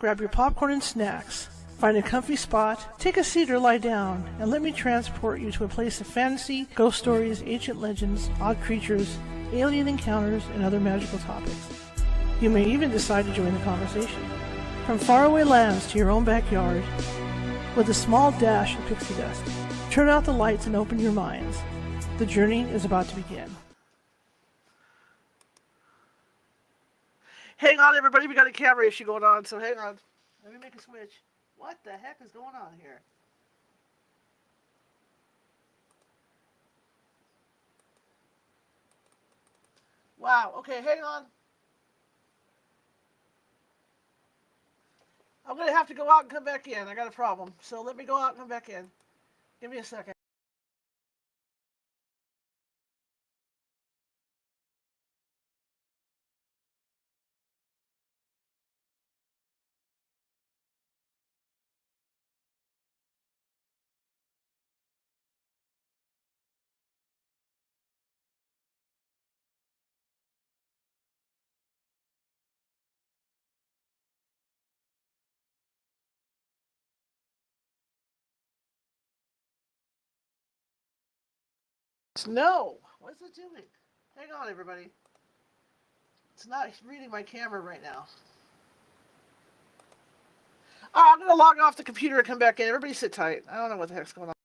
grab your popcorn and snacks, find a comfy spot, take a seat or lie down, and let me transport you to a place of fantasy, ghost stories, ancient legends, odd creatures, alien encounters, and other magical topics. You may even decide to join the conversation. From faraway lands to your own backyard, with a small dash of pixie dust. Turn out the lights and open your minds. The journey is about to begin. Hang on, everybody. We got a camera issue going on, so hang on. Let me make a switch. What the heck is going on here? Wow. Okay, hang on. I'm going to have to go out and come back in. I got a problem. So let me go out and come back in. Give me a second. No. What's it doing? Hang on, everybody. It's not reading my camera right now. Oh, I'm going to log off the computer and come back in. Everybody sit tight. I don't know what the heck's going on.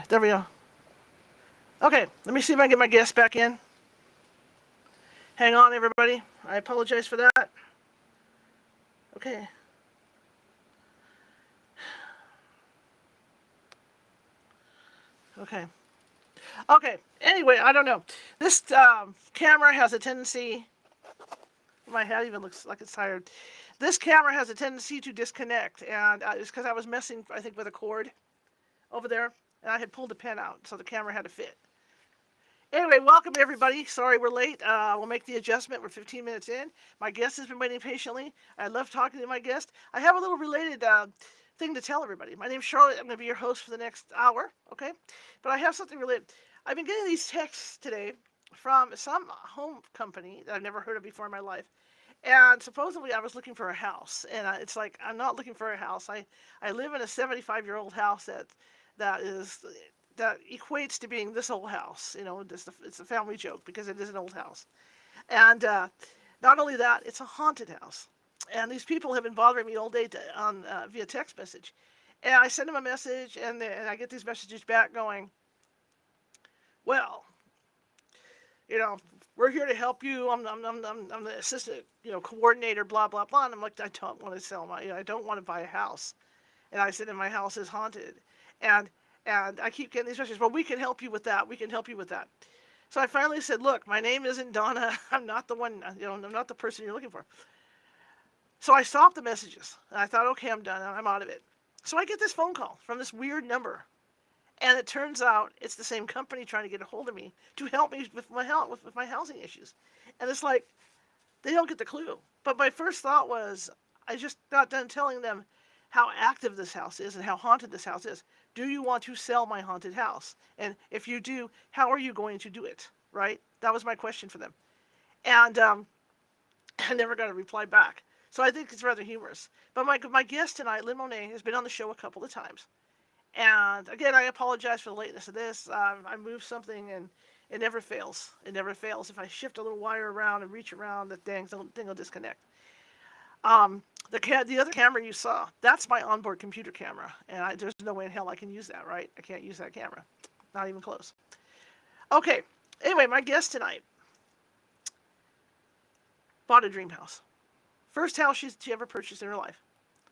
There we go. Okay, let me see if I can get my guest back in. Hang on, everybody. I apologize for that. Okay. Okay. Okay. Anyway, I don't know. This camera has a tendency. My head even looks like it's tired. This camera has a tendency to disconnect, and it's because I was messing, I think, with a cord over there, and I had pulled the pin out, so the camera had to fit. Anyway, welcome everybody. Sorry we're late. We'll make the adjustment. We're 15 minutes in. My guest has been waiting patiently. I love talking to my guest. I have a little related thing to tell everybody. My name's Charlotte. I'm going to be your host for the next hour, okay? But I have something related. I've been getting these texts today from some home company that I've never heard of before in my life. And supposedly I was looking for a house. And it's like, I'm not looking for a house. I live in a 75-year-old house that equates to being this old house. You know, it's a family joke because it is an old house. And not only that, it's a haunted house. And these people have been bothering me all day via text message. And I send them a message, and I get these messages back going, well, you know, we're here to help you. I'm the assistant, coordinator, blah, blah, blah. And I'm like, I don't want to sell I don't want to buy a house. And I said, and my house is haunted. And I keep getting these messages, well, we can help you with that. We can help you with that. So I finally said, look, my name isn't Donna. I'm not the one, I'm not the person you're looking for. So I stopped the messages. And I thought, okay, I'm done. I'm out of it. So I get this phone call from this weird number. And it turns out it's the same company trying to get a hold of me to help me with my housing issues. And it's like, they don't get the clue. But my first thought was, I just got done telling them how active this house is and how haunted this house is. Do you want to sell my haunted house? And if you do, how are you going to do it? Right? That was my question for them. And I never got a reply back. So I think it's rather humorous. But my guest tonight, Lynn Monet, has been on the show a couple of times. And again, I apologize for the lateness of this. I moved something and it never fails. It never fails. If I shift a little wire around and reach around, the thing will disconnect. The other camera you saw, that's my onboard computer camera. And there's no way in hell I can use that, right? I can't use that camera. Not even close. Okay. Anyway, my guest tonight bought a dream house. First house she ever purchased in her life.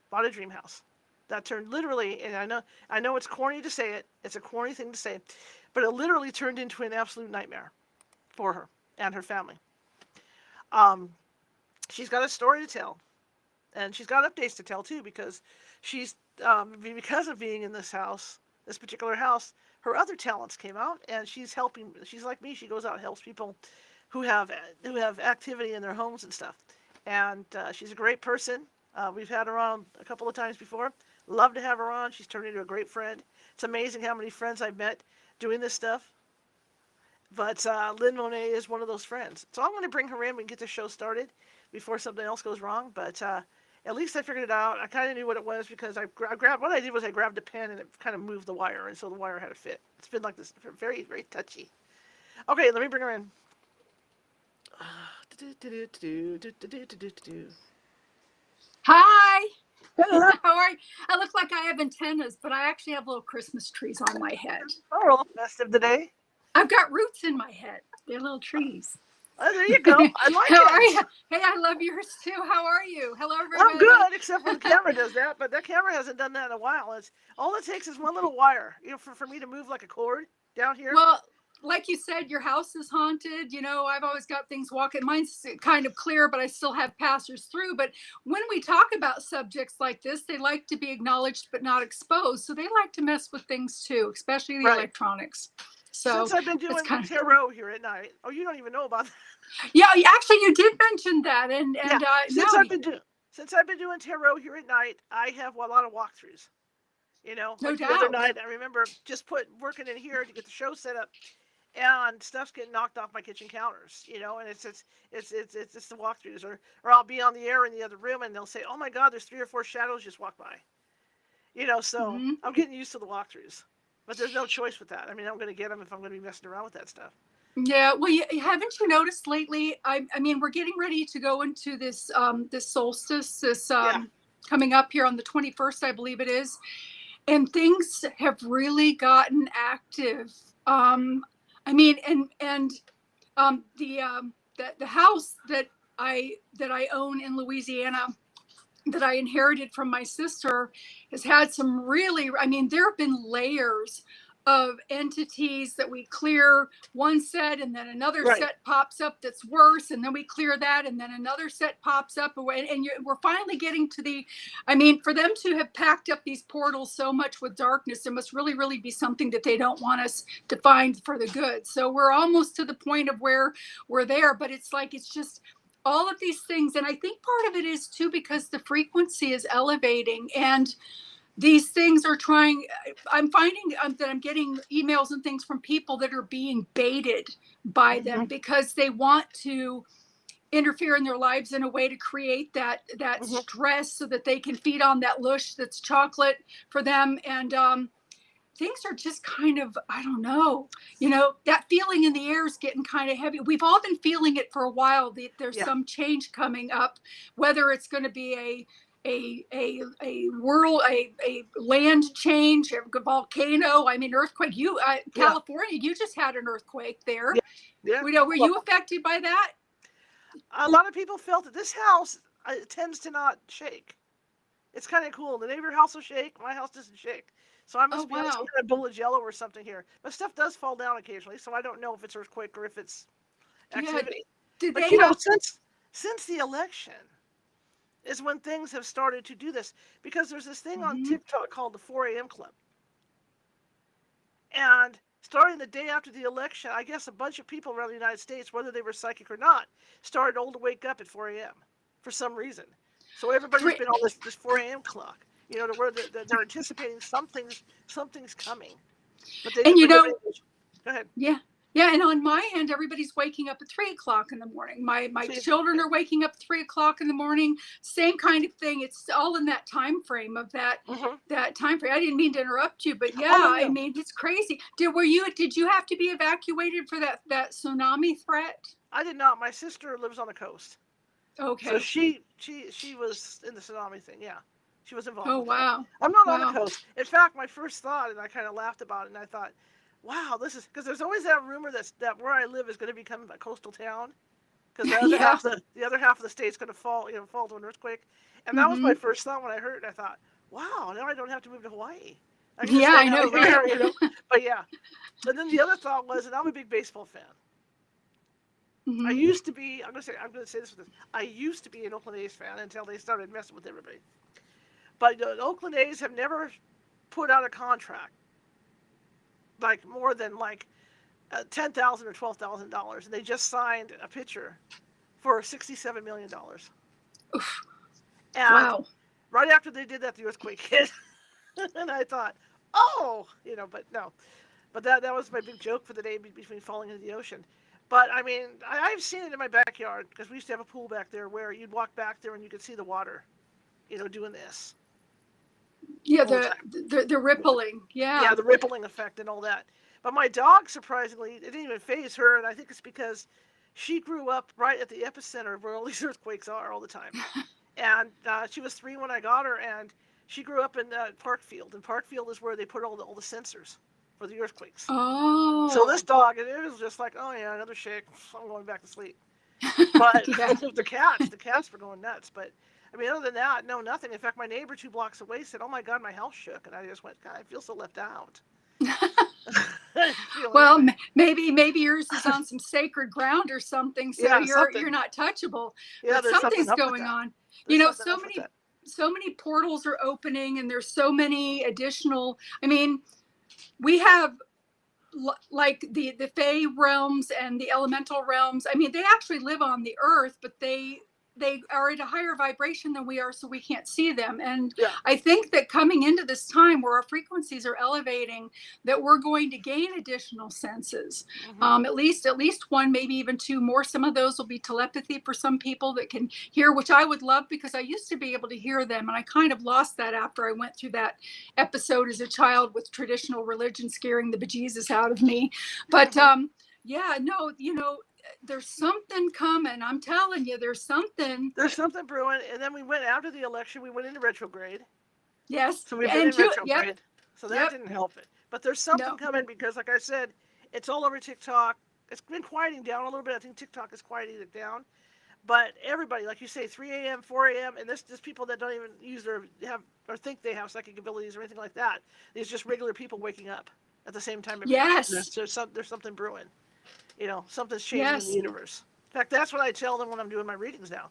Bought a dream house. That turned literally, and I know it's corny to say it. It's a corny thing to say. But it literally turned into an absolute nightmare for her and her family. She's got a story to tell. And she's got updates to tell too, because because of being in this particular house, her other talents came out, and she's helping. She's like me. She goes out and helps people who have activity in their homes and stuff. And she's a great person. We've had her on a couple of times before. Love to have her on. She's turned into a great friend. It's amazing how many friends I've met doing this stuff. But Lynn Monet is one of those friends. So I'm going to bring her in. We can get the show started before something else goes wrong. But at least I figured it out. I kind of knew what it was because I grabbed a pen and it kind of moved the wire, and so the wire had to fit. It's been like this, very, very touchy. Okay, let me bring her in. Hi. How are you? I look like I have antennas, but I actually have little Christmas trees on my head. Oh, we're a little festive today. I've got roots in my head. They're little trees. Oh, there you go. I like How it. are you? Hey, I love yours too. How are you? Hello, everybody. I'm good, except for the camera does that, but that camera hasn't done that in a while. It's all it takes is one little wire, for me to move like a cord down here. Well, like you said, your house is haunted. I've always got things walking. Mine's kind of clear, but I still have passers through. But when we talk about subjects like this, they like to be acknowledged but not exposed. So they like to mess with things too, especially the electronics. So since I've been doing tarot here at night. Oh, you don't even know about that. Yeah, actually, you did mention that, and since I've been doing tarot here at night, I have a lot of walkthroughs. No doubt. The other night, I remember just working in here to get the show set up, and stuff's getting knocked off my kitchen counters. And it's the walkthroughs, or I'll be on the air in the other room, and they'll say, "Oh my God, there's 3 or 4 shadows just walked by." So I'm getting used to the walkthroughs. But there's no choice with that. I mean, I'm going to get them if I'm going to be messing around with that stuff. Yeah, well, haven't you noticed lately? I mean, we're getting ready to go into this solstice, coming up here on the 21st, I believe it is. and things have really gotten active. I mean, the house that I own in Louisiana, that I inherited from my sister, has had some really, I mean, there have been layers of entities that we clear one set, and then another Right. set pops up that's worse, and then we clear that, and then another set pops up, and we're finally getting to the, I mean, for them to have packed up these portals so much with darkness, there must really, really be something that they don't want us to find for the good. So we're almost to the point of where we're there, but it's like, it's just all of these things. And I think part of it is too because the frequency is elevating, and these things are trying, I'm finding that I'm getting emails and things from people that are being baited by them because they want to interfere in their lives in a way to create that stress so that they can feed on that lush that's chocolate for them. And things are just kind of, I don't know, that feeling in the air is getting kind of heavy. We've all been feeling it for a while. There's some change coming up, whether it's going to be a world, a land change, a volcano. I mean, earthquake. California, you just had an earthquake there. Yeah. Were you affected by that? A lot of people felt that this house tends to not shake. It's kind of cool. The neighbor house will shake. My house doesn't shake. So I must be on some kind of bullet yellow or something here. But stuff does fall down occasionally, so I don't know if it's earthquake or if it's activity. But since the election is when things have started to do this, because there's this thing on TikTok called the 4 a.m. Club. And starting the day after the election, I guess a bunch of people around the United States, whether they were psychic or not, started all to wake up at 4 a.m. for some reason. So everybody's been on this 4 a.m. clock, to where they're anticipating something's coming. But they go ahead. Yeah, and on my end, everybody's waking up at 3 o'clock in the morning. My children are waking up at 3 o'clock in the morning. Same kind of thing. It's all in that time frame of that time frame. I didn't mean to interrupt you, but I mean, it's crazy. Did you have to be evacuated for that tsunami threat? I did not. My sister lives on the coast. Okay. So she was in the tsunami thing. Yeah, she was involved. Oh wow. I'm not on the coast. In fact, my first thought, and I kind of laughed about it, and I thought, wow, this is because there's always that rumor that where I live is going to become a coastal town, because the other half of the state's going to fall to an earthquake, and that was my first thought when I heard it. I thought, wow, now I don't have to move to Hawaii. I know, right? Here, But yeah, and then the other thought was, and I'm a big baseball fan. I used to be. I'm going to say this with this. I used to be an Oakland A's fan until they started messing with everybody. But the Oakland A's have never put out a contract like more than $10,000 or $12,000, and they just signed a pitcher for $67 million. Oof. And right after they did that, the earthquake hit, and I thought, but no, but that was my big joke for the day between falling into the ocean. But I mean, I've seen it in my backyard because we used to have a pool back there where you'd walk back there and you could see the water, doing this. Yeah, the rippling. Yeah, the rippling effect and all that. But my dog, surprisingly, it didn't even faze her, and I think it's because she grew up right at the epicenter of where all these earthquakes are all the time. And she was 3 when I got her, and she grew up in Parkfield, and Parkfield is where they put all the sensors for the earthquakes. Oh. So this dog, it was just like, oh yeah, another shake. I'm going back to sleep. But the cats were going nuts. But I mean, other than that, no, nothing. In fact, my neighbor 2 blocks away said, "Oh my God, my house shook," and I just went, "God, I feel so left out." Well, maybe yours is on some sacred ground or something, so you're not touchable. Yeah, but something's going on. So many portals are opening, and there's so many additional. I mean, we have like the Fey realms and the elemental realms. I mean, they actually live on the earth, but they are at a higher vibration than we are, so we can't see them. And I think that coming into this time where our frequencies are elevating, that we're going to gain additional senses. At least 1, maybe even 2 more. Some of those will be telepathy for some people that can hear, which I would love, because I used to be able to hear them, and I kind of lost that after I went through that episode as a child with traditional religion scaring the bejesus out of me. But there's something coming. I'm telling you, there's something. There's something brewing. And then we went after the election. We went into retrograde. Yes. So we've been in retrograde. So that didn't help it. But there's something coming because, like I said, it's all over TikTok. It's been quieting down a little bit. I think TikTok is quieting it down. But everybody, like you say, 3 a.m., 4 a.m., and this people that don't even use or think they have psychic abilities or anything like that. It's just regular people waking up at the same time. Yes. There's something brewing. Something's changing in the universe. In fact, that's what I tell them when I'm doing my readings now.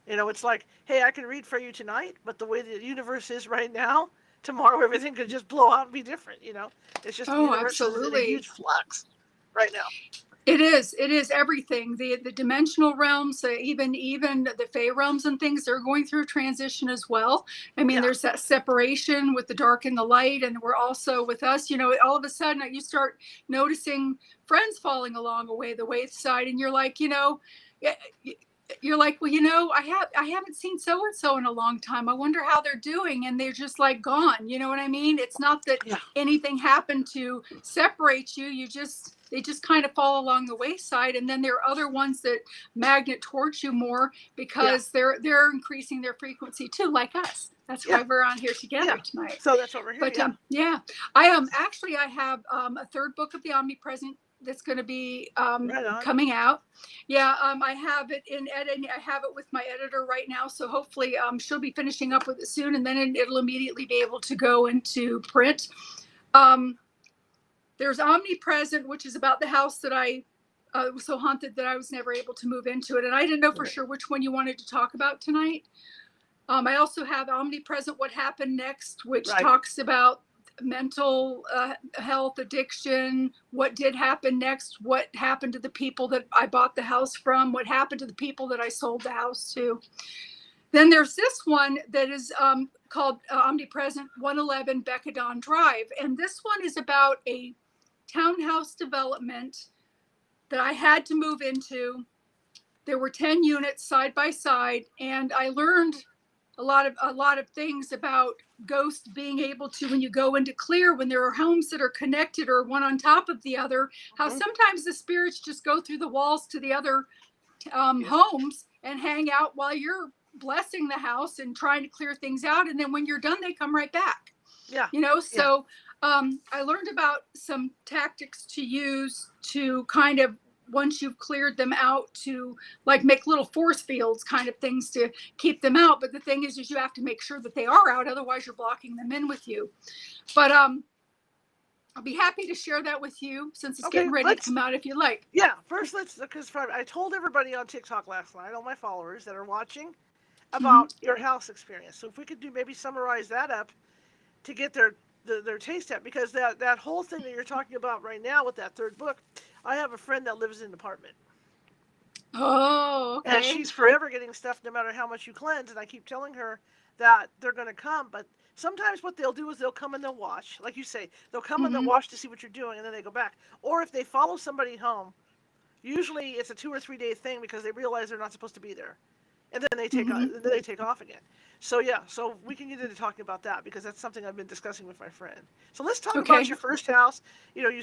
It's like, hey, I can read for you tonight, but the way the universe is right now, tomorrow everything could just blow out and be different. It's just the universe is in a huge flux right now. It is everything. The dimensional realms, even the Fey realms and things, they're going through transition as well. I mean, there's that separation with the dark and the light, and we're also with us. All of a sudden, you start noticing friends falling along the wayside, and you're like, well, I haven't seen so and so in a long time. I wonder how they're doing, and they're just like gone. You know what I mean? It's not that anything happened to separate you. They just kind of fall along the wayside, and then there are other ones that magnet towards you more because they're increasing their frequency too, like us. That's why we're on here together tonight. So that's what we're here. But I have a third book of the Omnipresent that's going to be coming out. I have it in editing. I have it with my editor right now, so hopefully she'll be finishing up with it soon, and then it'll immediately be able to go into print. There's Omnipresent, which is about the house that I was so haunted that I was never able to move into it. And I didn't know for sure which one you wanted to talk about tonight. I also have Omnipresent, What Happened Next, which talks about mental health, addiction, what did happen next, what happened to the people that I bought the house from, what happened to the people that I sold the house to. Then there's this one that is called Omnipresent 111 Becadon Drive. And this one is about a townhouse development that I had to move into. There were 10 units side by side, and I learned a lot of things about ghosts being able to, when you go into clear, when there are homes that are connected or one on top of the other, how sometimes the spirits just go through the walls to the other homes and hang out while you're blessing the house and trying to clear things out, and then when you're done they come right back. I learned about some tactics to use to kind of, once you've cleared them out, to like make little force fields kind of things to keep them out. But the thing is you have to make sure that they are out, otherwise you're blocking them in with you. But I'll be happy to share that with you since it's getting ready to come out if you like. First because I told everybody on TikTok last night, all my followers that are watching, about your house experience. So if we could maybe summarize that up to get their taste at, because that whole thing that you're talking about right now with that third book, I have a friend that lives in an apartment. Oh, okay. And she's forever getting stuff no matter how much you cleanse, and I keep telling her that they're going to come, but sometimes what they'll do is they'll come and they'll watch. Like you say, they'll come and they'll watch to see what you're doing, and then they go back. Or if they follow somebody home, usually it's a 2 or 3 day thing because they realize they're not supposed to be there. And then they take off again. So so we can get into talking about that because that's something I've been discussing with my friend. So let's talk about your first house. You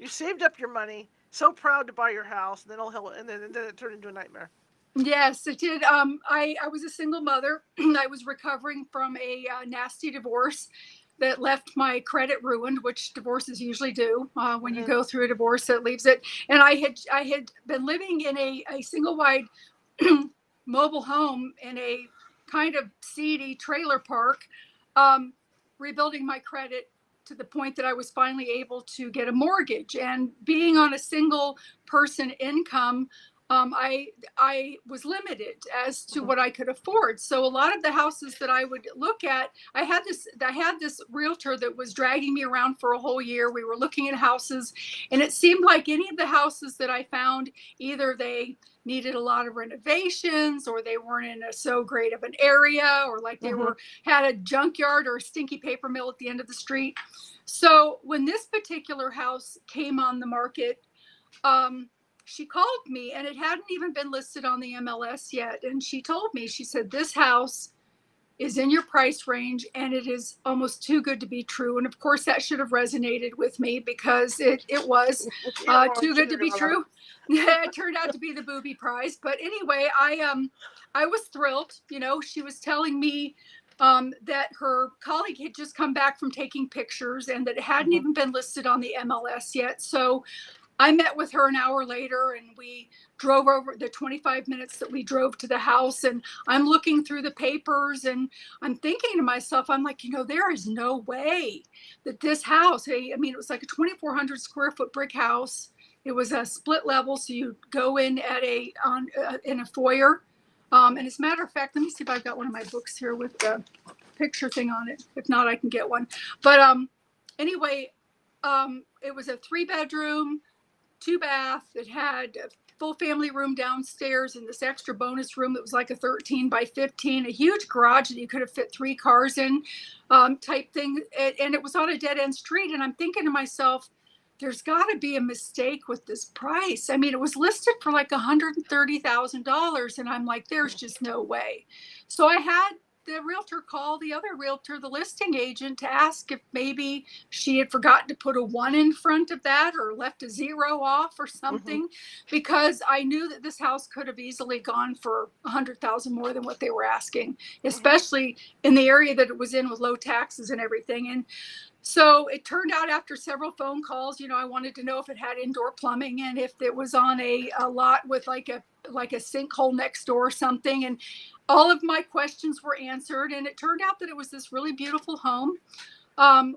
saved up your money. So proud to buy your house, and then it turned into a nightmare. Yes, it did. I was a single mother. I was recovering from a nasty divorce that left my credit ruined, which divorces usually do. When you go through a divorce, it leaves it. And I had been living in a single wide mobile home in a kind of seedy trailer park, rebuilding my credit to the point that I was finally able to get a mortgage. And being on a single person income, I was limited as to what I could afford. So a lot of the houses that I would look at, I had this realtor that was dragging me around for a whole year. We were looking at houses, and it seemed like any of the houses that I found, either they needed a lot of renovations, or they weren't in so great of an area, or like they had a junkyard or a stinky paper mill at the end of the street. So when this particular house came on the market, she called me, and it hadn't even been listed on the MLS yet. And she told me, she said, this house is in your price range and it is almost too good to be true. And of course that should have resonated with me because it was too good to be true. It turned out to be the booby prize. But anyway, I was thrilled. You know, she was telling me that her colleague had just come back from taking pictures and that it hadn't even been listed on the MLS yet. So I met with her an hour later and we drove over the 25 minutes that we drove to the house, and I'm looking through the papers and I'm thinking to myself, I'm like, there is no way that this house, I mean, it was like a 2,400 square foot brick house. It was a split level. So you go in at in a foyer. And as a matter of fact, let me see if I've got one of my books here with the picture thing on it. If not, I can get one. But anyway, it was a 3-bedroom, 2-bath. It had a full family room downstairs and this extra bonus room that was like a 13 by 15, a huge garage that you could have fit 3 cars in, type thing. And it was on a dead end street. And I'm thinking to myself, there's got to be a mistake with this price. I mean, it was listed for like $130,000. And I'm like, there's just no way. So I had the realtor call the other realtor, the listing agent, to ask if maybe she had forgotten to put a 1 in front of that or left a 0 off or something, because I knew that this house could have easily gone for $100,000 more than what they were asking, especially in the area that it was in with low taxes and everything. And so it turned out after several phone calls, I wanted to know if it had indoor plumbing and if it was on a lot with like a sinkhole next door or something. And all of my questions were answered. And it turned out that it was this really beautiful home.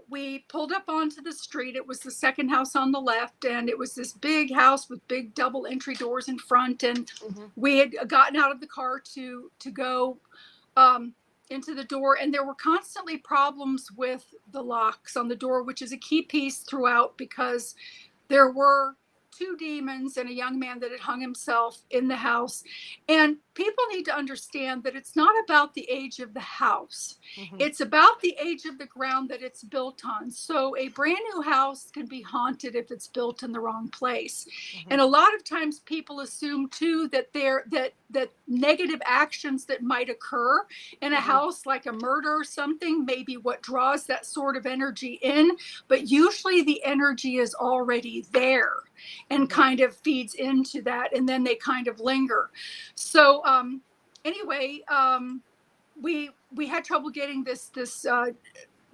We pulled up onto the street. It was the second house on the left. And it was this big house with big double entry doors in front. And we had gotten out of the car to go into the door, and there were constantly problems with the locks on the door, which is a key piece throughout, because there were 2 demons and a young man that had hung himself in the house. And people need to understand that it's not about the age of the house. It's about the age of the ground that it's built on. So a brand new house can be haunted if it's built in the wrong place. And a lot of times people assume too that that negative actions that might occur in a house, like a murder or something, may be what draws that sort of energy in. But usually the energy is already there and kind of feeds into that, and then they kind of linger. So anyway, we had trouble getting this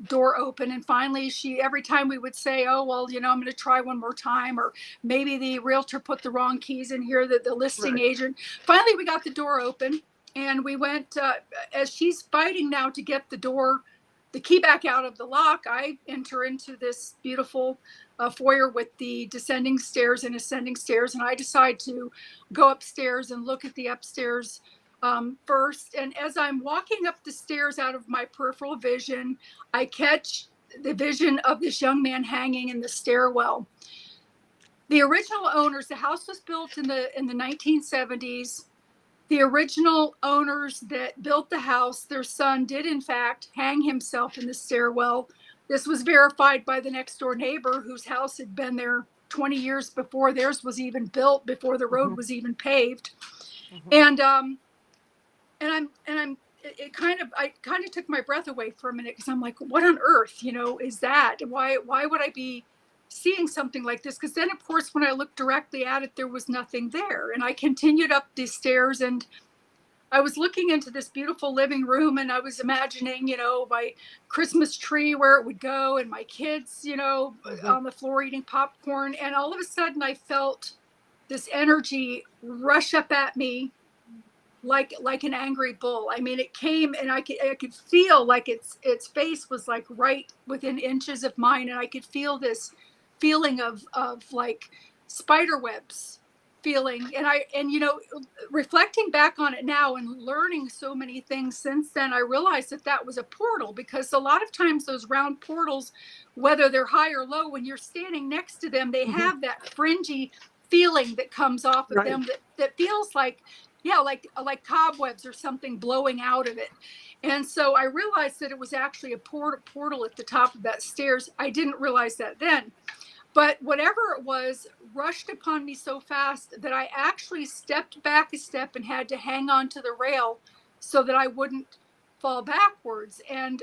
door open, and finally every time we would say, oh well, I'm going to try one more time, or maybe the realtor put the wrong keys in here, the listing agent. Finally we got the door open, and we went, as she's fighting now to get the key back out of the lock, I enter into this beautiful foyer with the descending stairs and ascending stairs. And I decide to go upstairs and look at the upstairs first. And as I'm walking up the stairs out of my peripheral vision, I catch the vision of this young man hanging in the stairwell. The original owners, the house was built in the 1970s. The original owners that built the house, their son did in fact hang himself in the stairwell. This was verified by the next door neighbor, whose house had been there 20 years before theirs was even built, before the road was even paved. And I kind of took my breath away for a minute, because I'm like, what on earth, is that? Why would I be seeing something like this? Because then, of course, when I looked directly at it, there was nothing there. And I continued up the stairs, and I was looking into this beautiful living room, and I was imagining, my Christmas tree, where it would go, and my kids, on the floor eating popcorn. And all of a sudden I felt this energy rush up at me like an angry bull. I mean, it came, and I could feel like its face was like right within inches of mine. And I could feel this feeling of like spider webs feeling. And reflecting back on it now and learning so many things since then, I realized that was a portal, because a lot of times those round portals, whether they're high or low, when you're standing next to them, they have that fringy feeling that comes off of them that feels like, like cobwebs or something blowing out of it. And so I realized that it was actually a portal at the top of that stairs. I didn't realize that then. But whatever it was rushed upon me so fast that I actually stepped back a step and had to hang on to the rail so that I wouldn't fall backwards. And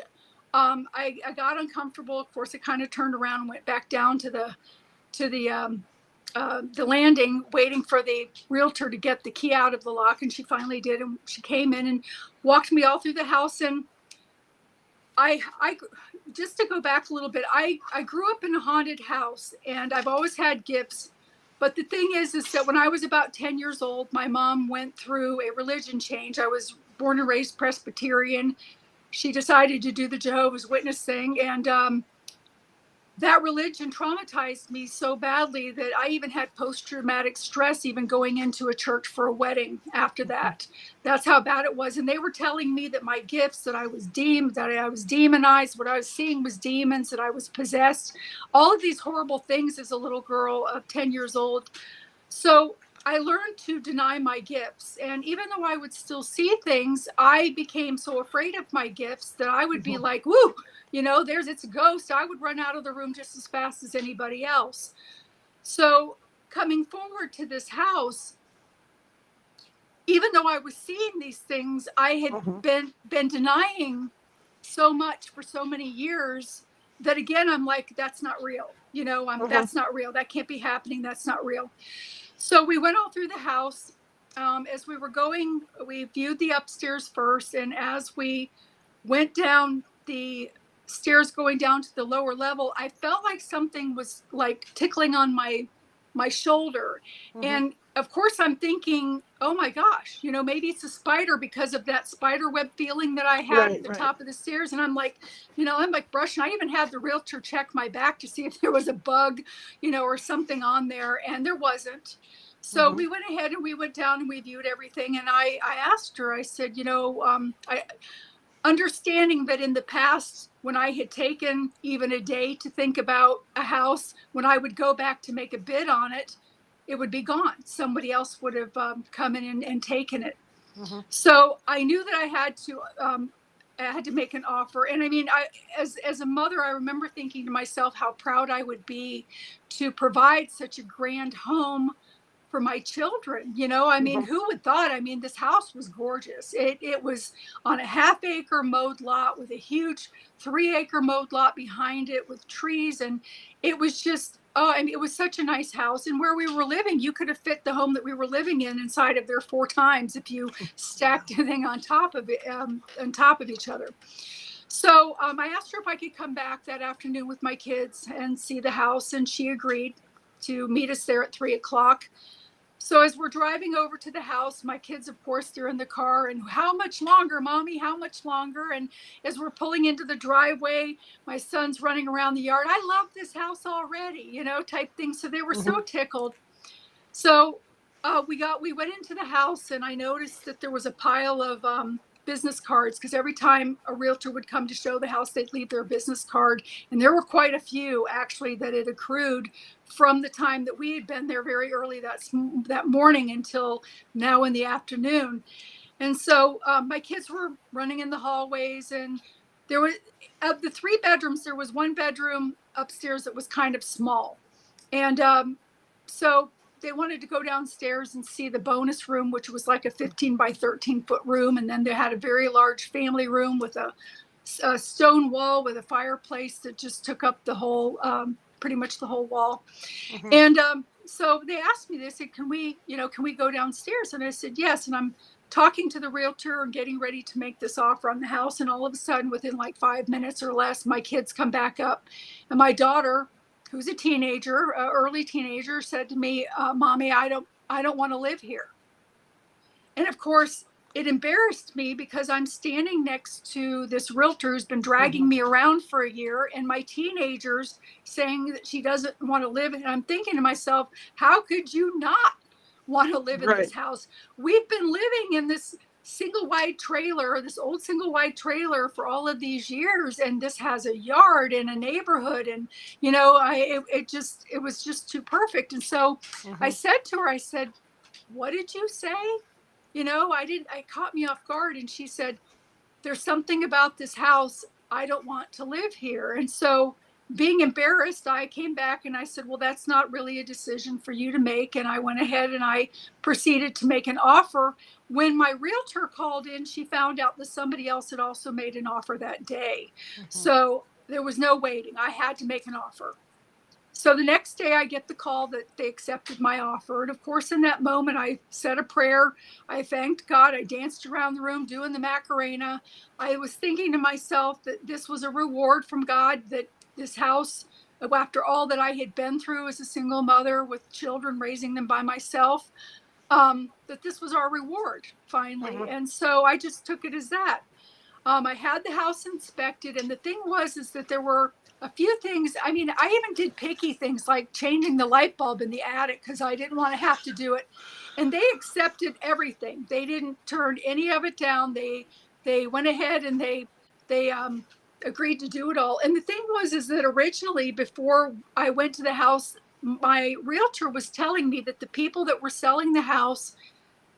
I got uncomfortable. Of course, I kind of turned around and went back down to the landing, waiting for the realtor to get the key out of the lock. And she finally did. And she came in and walked me all through the house. And I just to go back a little bit, I grew up in a haunted house, and I've always had gifts. But the thing is that when I was about 10 years old, my mom went through a religion change. I was born and raised Presbyterian. She decided to do the Jehovah's Witness thing, and that religion traumatized me so badly that I even had post-traumatic stress even going into a church for a wedding after that. That's how bad it was. And they were telling me that my gifts, that I was demonized, what I was seeing was demons, that I was possessed, all of these horrible things as a little girl of 10 years old. So I learned to deny my gifts. And even though I would still see things, I became so afraid of my gifts that I would be like, woo, it's a ghost. I would run out of the room just as fast as anybody else. So coming forward to this house, even though I was seeing these things, I had been denying so much for so many years that, again, I'm like, that's not real. That's not real. That can't be happening. That's not real. So we went all through the house. As we were going, we viewed the upstairs first. And as we went down the stairs going down to the lower level, I felt like something was like tickling on my shoulder. And of course I'm thinking, oh my gosh, maybe it's a spider because of that spider web feeling that I had at the top of the stairs. And I'm like brushing. I even had the realtor check my back to see if there was a bug, or something on there. And there wasn't. So we went ahead and we went down and we viewed everything. And I asked her, I said, understanding that in the past, when I had taken even a day to think about a house, when I would go back to make a bid on it, it would be gone. Somebody else would have come in and taken it. So I knew that I had to make an offer. And I mean, as a mother, I remember thinking to myself how proud I would be to provide such a grand home for my children. I mean, who would thought? I mean, this house was gorgeous. It was on a 1/2 acre mowed lot with a huge 3 acre mowed lot behind it with trees. And it was just, it was such a nice house. And where we were living, you could have fit the home that we were living in inside of there 4 times if you stacked everything on top of it, on top of each other. So I asked her if I could come back that afternoon with my kids and see the house. And she agreed to meet us there at 3:00. So as we're driving over to the house, my kids, of course, they're in the car, and how much longer, Mommy? How much longer? And as we're pulling into the driveway, my son's running around the yard. I love this house already, type thing. So they were so tickled. So we went into the house, and I noticed that there was a pile of business cards, because every time a realtor would come to show the house, they'd leave their business card. And there were quite a few actually that had accrued from the time that we had been there very early that morning until now in the afternoon. And so my kids were running in the hallways, and there was, of the 3 bedrooms, there was 1 bedroom upstairs that was kind of small. And so they wanted to go downstairs and see the bonus room, which was like a 15 by 13 foot room. And then they had a very large family room with a stone wall with a fireplace that just took up the whole, pretty much the whole wall. And so they asked me, they said, can we go downstairs? And I said, yes. And I'm talking to the realtor and getting ready to make this offer on the house. And all of a sudden, within like 5 minutes or less, my kids come back up. And my daughter, who's a teenager, early teenager, said to me, Mommy, I don't want to live here. And of course, it embarrassed me because I'm standing next to this realtor who's been dragging me around for a year, and my teenager's saying that she doesn't want to live. And I'm thinking to myself, how could you not want to live in this house? We've been living in this single wide trailer, this old single wide trailer, for all of these years, and this has a yard and a neighborhood, and it was just too perfect. And so I said to her, I said, what did you say? It caught me off guard. And she said, there's something about this house, I don't want to live here. And so, being embarrassed, I came back and I said, well, that's not really a decision for you to make. And I went ahead and I proceeded to make an offer. When my realtor called in, she found out that somebody else had also made an offer that day. So there was no waiting. I had to make an offer. So the next day I get the call that they accepted my offer. And of course, in that moment, I said a prayer. I thanked God. I danced around the room doing the Macarena. I was thinking to myself that this was a reward from God, that this house, after all that I had been through as a single mother with children, raising them by myself, that this was our reward finally. And so I just took it as that. I had the house inspected, and the thing was is that there were a few things. I mean, I even did picky things like changing the light bulb in the attic because I didn't want to have to do it. And they accepted everything. They didn't turn any of it down. They went ahead and they agreed to do it all. And the thing was is that originally, before I went to the house, my realtor was telling me that the people that were selling the house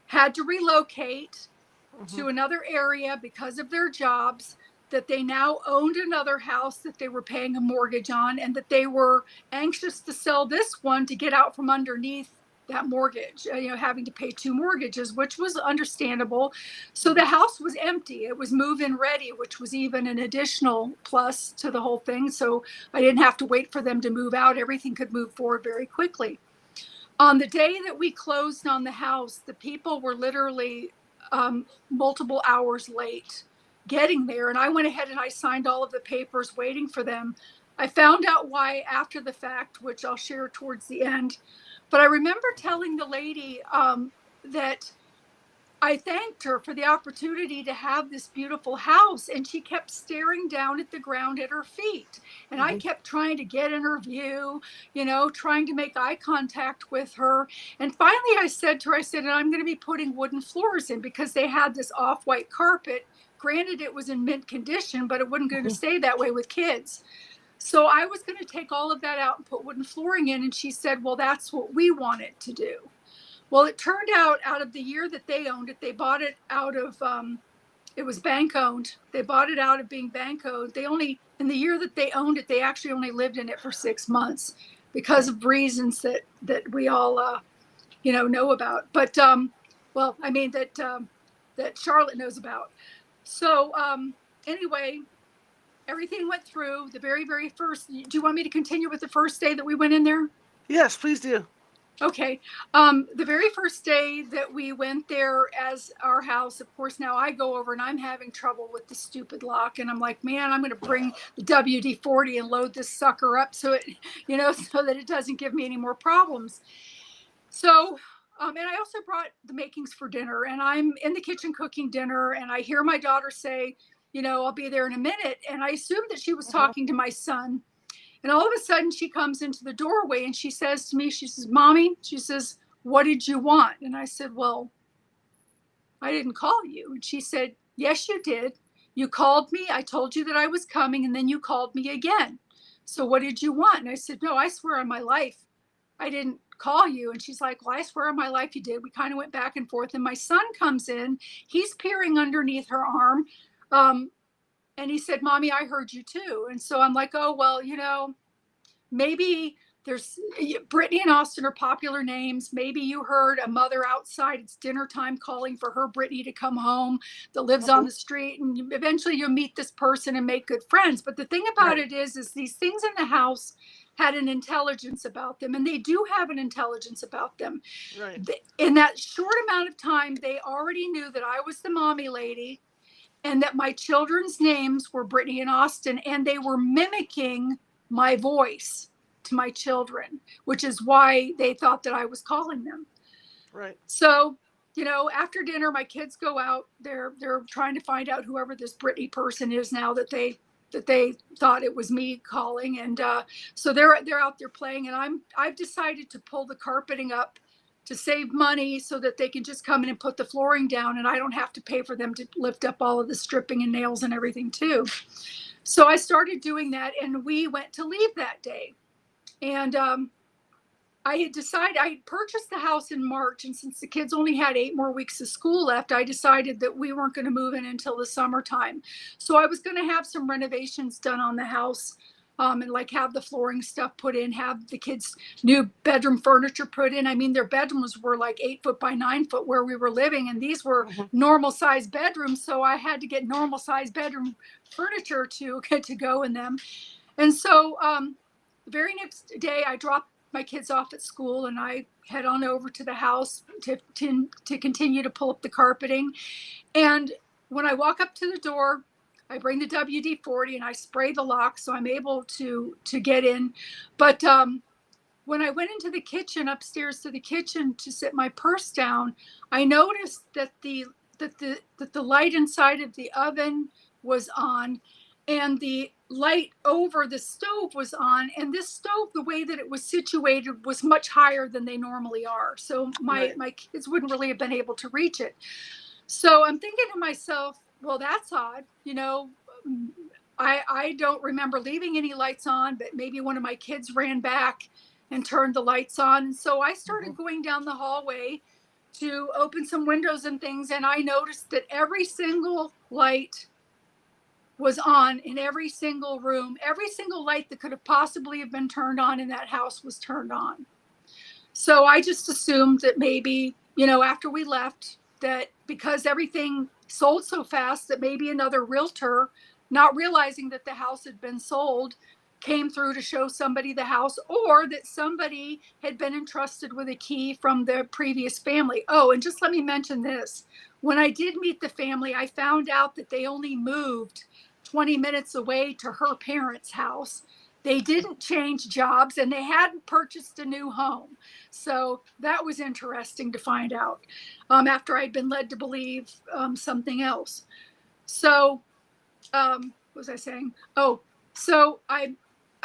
had to relocate to another area because of their jobs, that they now owned another house that they were paying a mortgage on, and that they were anxious to sell this one to get out from underneath that mortgage, having to pay 2 mortgages, which was understandable. So the house was empty. It was move-in ready, which was even an additional plus to the whole thing. So I didn't have to wait for them to move out. Everything could move forward very quickly. On the day that we closed on the house, the people were literally multiple hours late getting there. And I went ahead and I signed all of the papers waiting for them. I found out why after the fact, which I'll share towards the end. But I remember telling the lady that I thanked her for the opportunity to have this beautiful house, and she kept staring down at the ground at her feet. And I kept trying to get in her view, trying to make eye contact with her. And finally I said to her, I said, and I'm going to be putting wooden floors in because they had this off-white carpet. Granted, it was in mint condition, but it wasn't going to stay that way with kids. So I was going to take all of that out and put wooden flooring in. And she said, well, that's what we wanted to do. Well, it turned out of the year that they owned it, they bought it out of, it was bank owned. They bought it out of being bank owned. In the year that they owned it, they actually only lived in it for 6 months because of reasons that we all, know about. But, that Charlotte knows about. So anyway, everything went through. The very, very first, do you want me to continue with the first day that we went in there? Yes, please do. Okay. The very first day that we went there as our house, of course, now I go over and I'm having trouble with the stupid lock. And I'm like, man, I'm going to bring the WD-40 and load this sucker up so it, so that it doesn't give me any more problems. So, and I also brought the makings for dinner, and I'm in the kitchen cooking dinner, and I hear my daughter say, I'll be there in a minute. And I assumed that she was talking to my son. And all of a sudden she comes into the doorway and she says to me, she says, Mommy, she says, what did you want? And I said, well, I didn't call you. And she said, yes, you did. You called me. I told you that I was coming, and then you called me again. So what did you want? And I said, no, I swear on my life, I didn't call you. And she's like, well, I swear on my life you did. We kind of went back and forth. And my son comes in. He's peering underneath her arm. And he said, Mommy, I heard you too. And so I'm like, oh, well, maybe there's Brittany and Austin are popular names. Maybe you heard a mother outside. It's dinner time calling for her Brittany to come home that lives on the street. And eventually you'll meet this person and make good friends. But the thing about it is these things in the house had an intelligence about them, and they do have an intelligence about them. Right. In that short amount of time, they already knew that I was the mommy lady, and that my children's names were Brittany and Austin, and they were mimicking my voice to my children, which is why they thought that I was calling them. Right. So, after dinner, my kids go out. They're trying to find out whoever this Brittany person is now that they thought it was me calling, and so they're out there playing, and I've decided to pull the carpeting up to save money so that they can just come in and put the flooring down, and I don't have to pay for them to lift up all of the stripping and nails and everything too. So I started doing that, and we went to leave that day. And I had decided, I purchased the house in March, and since the kids only had 8 more weeks of school left, I decided that we weren't going to move in until the summertime. So I was going to have some renovations done on the house. And like have the flooring stuff put in, have the kids' new bedroom furniture put in. I mean, their bedrooms were like 8 foot by 9 foot where we were living, and these were normal size bedrooms. So I had to get normal size bedroom furniture to go in them. And so the very next day, I dropped my kids off at school and I head on over to the house to continue to pull up the carpeting. And when I walk up to the door, I bring the WD-40 and I spray the lock so I'm able to get in. But when I went into the kitchen, upstairs to the kitchen to sit my purse down, I noticed that the light inside of the oven was on, and the light over the stove was on. And this stove, the way that it was situated, was much higher than they normally are. So my kids wouldn't really have been able to reach it. So I'm thinking to myself, well, that's odd. I don't remember leaving any lights on, but maybe one of my kids ran back and turned the lights on. And so I started going down the hallway to open some windows and things. And I noticed that every single light was on in every single room. Every single light that could have possibly have been turned on in that house was turned on. So I just assumed that maybe, after we left, that because everything sold so fast, that maybe another realtor, not realizing that the house had been sold, came through to show somebody the house, or that somebody had been entrusted with a key from the previous family. Oh, and just let me mention this. When I did meet the family, I found out that they only moved 20 minutes away to her parents' house. They didn't change jobs and they hadn't purchased a new home. So that was interesting to find out after I'd been led to believe something else. So what was I saying? Oh, so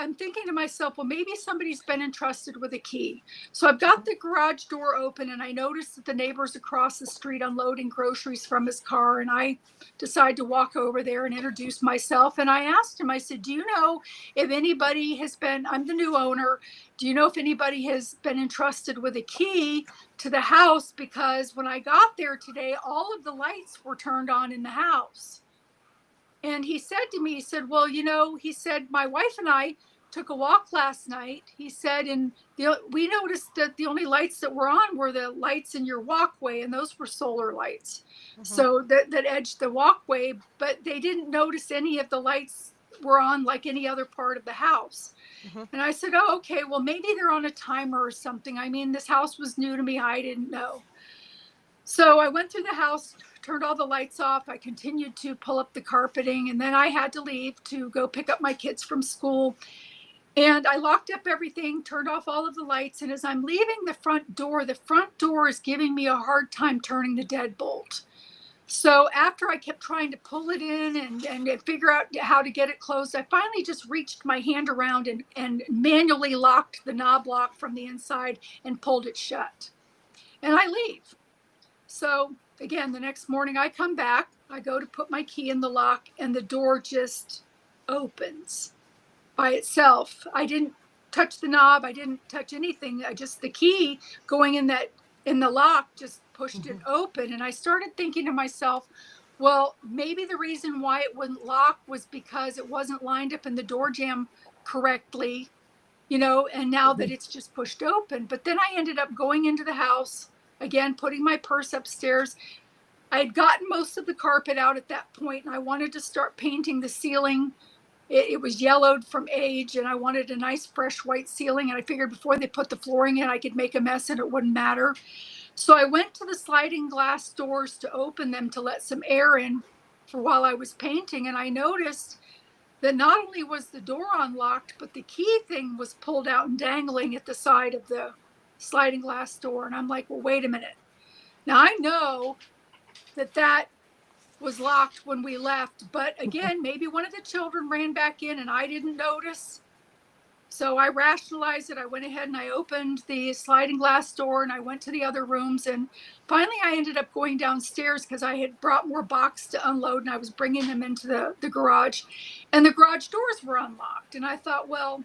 I'm thinking to myself, well, maybe somebody's been entrusted with a key. So I've got the garage door open and I noticed that the neighbor's across the street unloading groceries from his car. And I decide to walk over there and introduce myself. And I asked him, I said, do you know if anybody has been, I'm the new owner, do you know if anybody has been entrusted with a key to the house? Because when I got there today, all of the lights were turned on in the house. And he said to me, he said, well, he said, my wife and I took a walk last night. He said, and we noticed that the only lights that were on were the lights in your walkway, and those were solar lights. So that edged the walkway, but they didn't notice any of the lights were on like any other part of the house. And I said, oh, okay, well, maybe they're on a timer or something. I mean, this house was new to me. I didn't know. So I went through the house, turned all the lights off. I continued to pull up the carpeting, and then I had to leave to go pick up my kids from school. And I locked up everything, turned off all of the lights. And as I'm leaving the front door is giving me a hard time turning the deadbolt. So after I kept trying to pull it in and figure out how to get it closed, I finally just reached my hand around and manually locked the knob lock from the inside and pulled it shut. And I leave. So again, the next morning I come back, I go to put my key in the lock, and the door just opens by itself. I didn't touch the knob. I didn't touch anything. The key going in the lock just pushed it open. And I started thinking to myself, well, maybe the reason why it wouldn't lock was because it wasn't lined up in the door jamb correctly, and now that it's just pushed open. But then I ended up going into the house, again, putting my purse upstairs. I had gotten most of the carpet out at that point, and I wanted to start painting the ceiling. It was yellowed from age, and I wanted a nice fresh white ceiling. And I figured before they put the flooring in, I could make a mess and it wouldn't matter. So I went to the sliding glass doors to open them to let some air in for while I was painting. And I noticed that not only was the door unlocked, but the key thing was pulled out and dangling at the side of the sliding glass door. And I'm like, well, wait a minute. Now I know that was locked when we left, but again, maybe one of the children ran back in and I didn't notice. So I rationalized it. I went ahead and I opened the sliding glass door and I went to the other rooms. And finally I ended up going downstairs because I had brought more boxes to unload and I was bringing them into the garage, and the garage doors were unlocked. And I thought, well,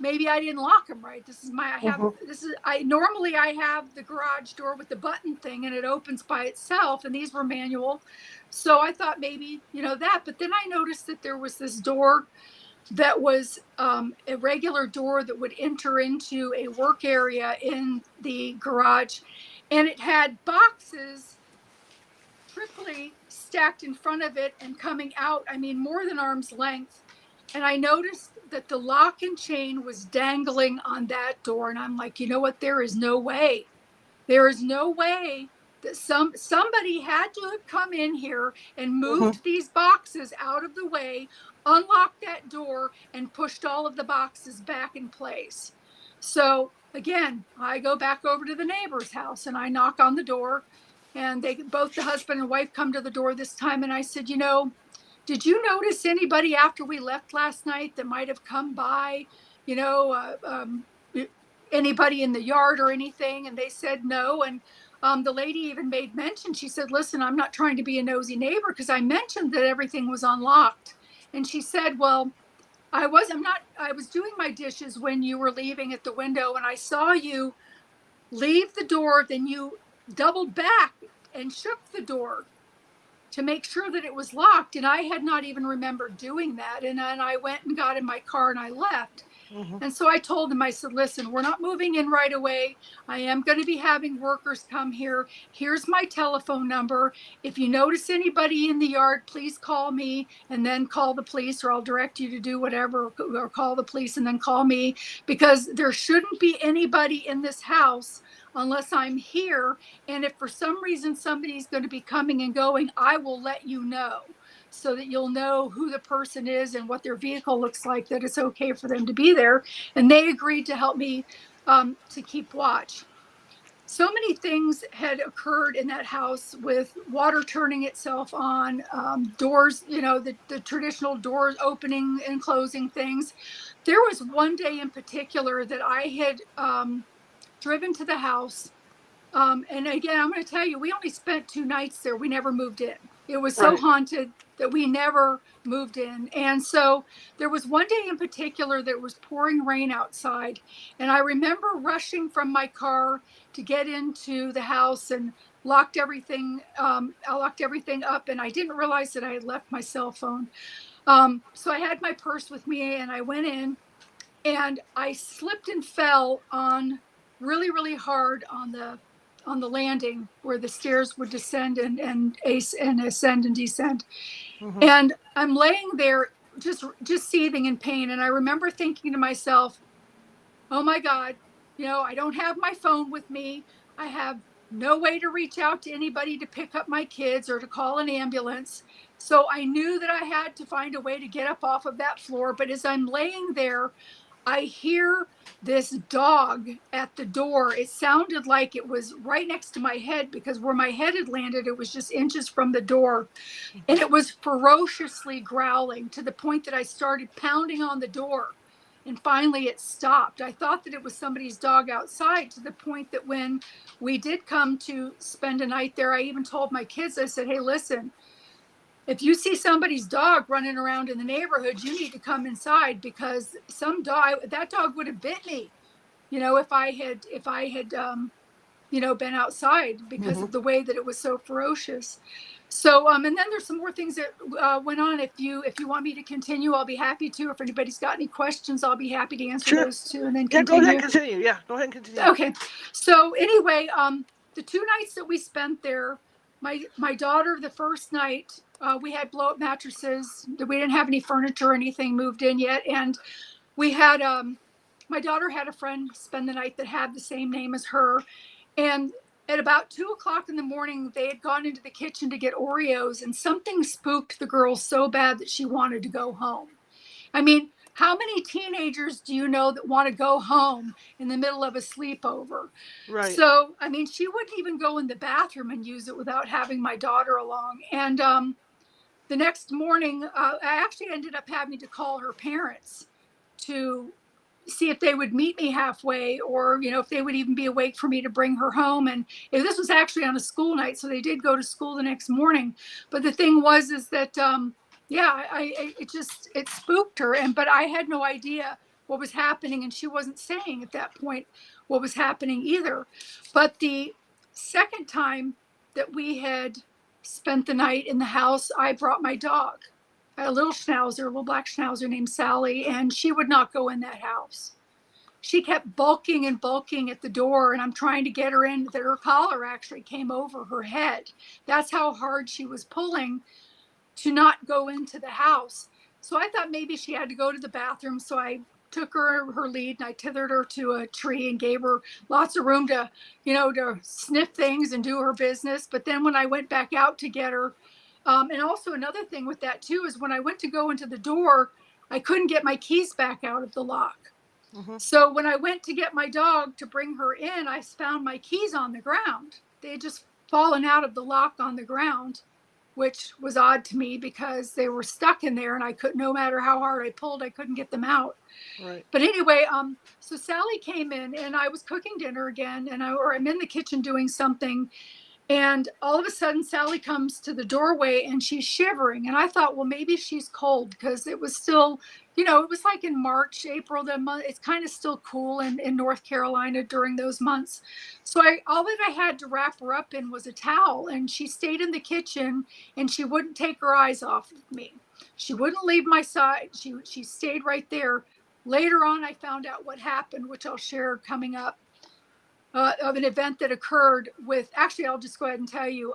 maybe I didn't lock them right. Normally I have the garage door with the button thing and it opens by itself, and these were manual. So I thought maybe, that, but then I noticed that there was this door that was a regular door that would enter into a work area in the garage, and it had boxes triply stacked in front of it and coming out, more than arm's length. and I noticed that the lock and chain was dangling on that door. And I'm like, you know what? There is no way. There is no way that somebody had to have come in here and moved these boxes out of the way, unlocked that door, and pushed all of the boxes back in place. So again, I go back over to the neighbor's house and I knock on the door, and they both, the husband and wife, come to the door this time. And I said, you know, did you notice anybody after we left last night that might have come by, you know, anybody in the yard or anything? And they said no. And the lady even made mention, she said, listen, I'm not trying to be a nosy neighbor, because I mentioned that everything was unlocked. And she said, well, I was doing my dishes when you were leaving at the window, and I saw you leave the door, then you doubled back and shook the door to make sure that it was locked. And I had not even remembered doing that. And then I went and got in my car and I left. And so I told him, I said, listen, we're not moving in right away. I am going to be having workers come here. Here's my telephone number. If you notice anybody in the yard, please call me, and then call the police, or I'll direct you to do whatever, or call the police and then call me, because there shouldn't be anybody in this house unless I'm here. And if for some reason somebody's going to be coming and going, I will let you know, so that you'll know who the person is and what their vehicle looks like, that it's okay for them to be there. And they agreed to help me to keep watch. So many things had occurred in that house, with water turning itself on, doors, you know, the traditional doors opening and closing things. There was one day in particular that I had driven to the house. And again, I'm going to tell you, we only spent 2 nights there. We never moved in. It was so haunted that we never moved in. And so there was one day in particular that was pouring rain outside. And I remember rushing from my car to get into the house and locked everything. I locked everything up, and I didn't realize that I had left my cell phone. So I had my purse with me, and I went in, and I slipped and fell on really, really hard on the landing where the stairs would descend and ascend and descend. And I'm laying there just seething in pain. And I remember thinking to myself, oh my God, you know, I don't have my phone with me. I have no way to reach out to anybody to pick up my kids or to call an ambulance. So I knew that I had to find a way to get up off of that floor. But as I'm laying there, I hear this dog at the door. It sounded like it was right next to my head, because where my head had landed, it was just inches from the door. And it was ferociously growling, to the point that I started pounding on the door. And finally it stopped. I thought that it was somebody's dog outside, to the point that when we did come to spend a night there, I even told my kids, I said, hey, listen, if you see somebody's dog running around in the neighborhood, you need to come inside, because that dog would have bit me, you know, if I had, you know, been outside, because of the way that it was so ferocious. So, and then there's some more things that went on. If you want me to continue, I'll be happy to. If anybody's got any questions, I'll be happy to answer those too, and then continue. Go ahead and continue. Yeah, go ahead and continue. Okay. So anyway, the 2 nights that we spent there, my daughter, the first night, we had blow-up mattresses. We didn't have any furniture or anything moved in yet. And we had, my daughter had a friend spend the night that had the same name as her. And at about 2:00 in the morning, they had gone into the kitchen to get Oreos, and something spooked the girl so bad that she wanted to go home. I mean, how many teenagers do you know that want to go home in the middle of a sleepover? Right. So, I mean, she wouldn't even go in the bathroom and use it without having my daughter along. And the next morning, I actually ended up having to call her parents to see if they would meet me halfway, or, you know, if they would even be awake for me to bring her home. And this was actually on a school night, so they did go to school the next morning. But the thing was, is that, it spooked her. But I had no idea what was happening. And she wasn't saying at that point what was happening either. But the second time that we had spent the night in the house, I brought my dog, a little black schnauzer named Sally, and she would not go in that house. She kept bulking and bulking at the door, and I'm trying to get her in, that her collar actually came over her head. That's how hard she was pulling to not go into the house. So I thought maybe she had to go to the bathroom. So I took her lead and I tethered her to a tree and gave her lots of room to, to sniff things and do her business. But then when I went back out to get her, and also another thing with that too, is when I went to go into the door, I couldn't get my keys back out of the lock. Mm-hmm. So when I went to get my dog to bring her in, I found my keys on the ground. They had just fallen out of the lock on the ground, which was odd to me because they were stuck in there and I couldn't, no matter how hard I pulled, I couldn't get them out. Right. But anyway, so Sally came in and I was cooking dinner again, and I'm in the kitchen doing something. And all of a sudden, Sally comes to the doorway and she's shivering. And I thought, well, maybe she's cold, because it was still, it was like in March, April, the month. It's kind of still cool in North Carolina during those months. So all that I had to wrap her up in was a towel. And she stayed in the kitchen and she wouldn't take her eyes off of me. She wouldn't leave my side. She stayed right there. Later on, I found out what happened, which I'll share coming up. Of an event that occurred with, actually, I'll just go ahead and tell you.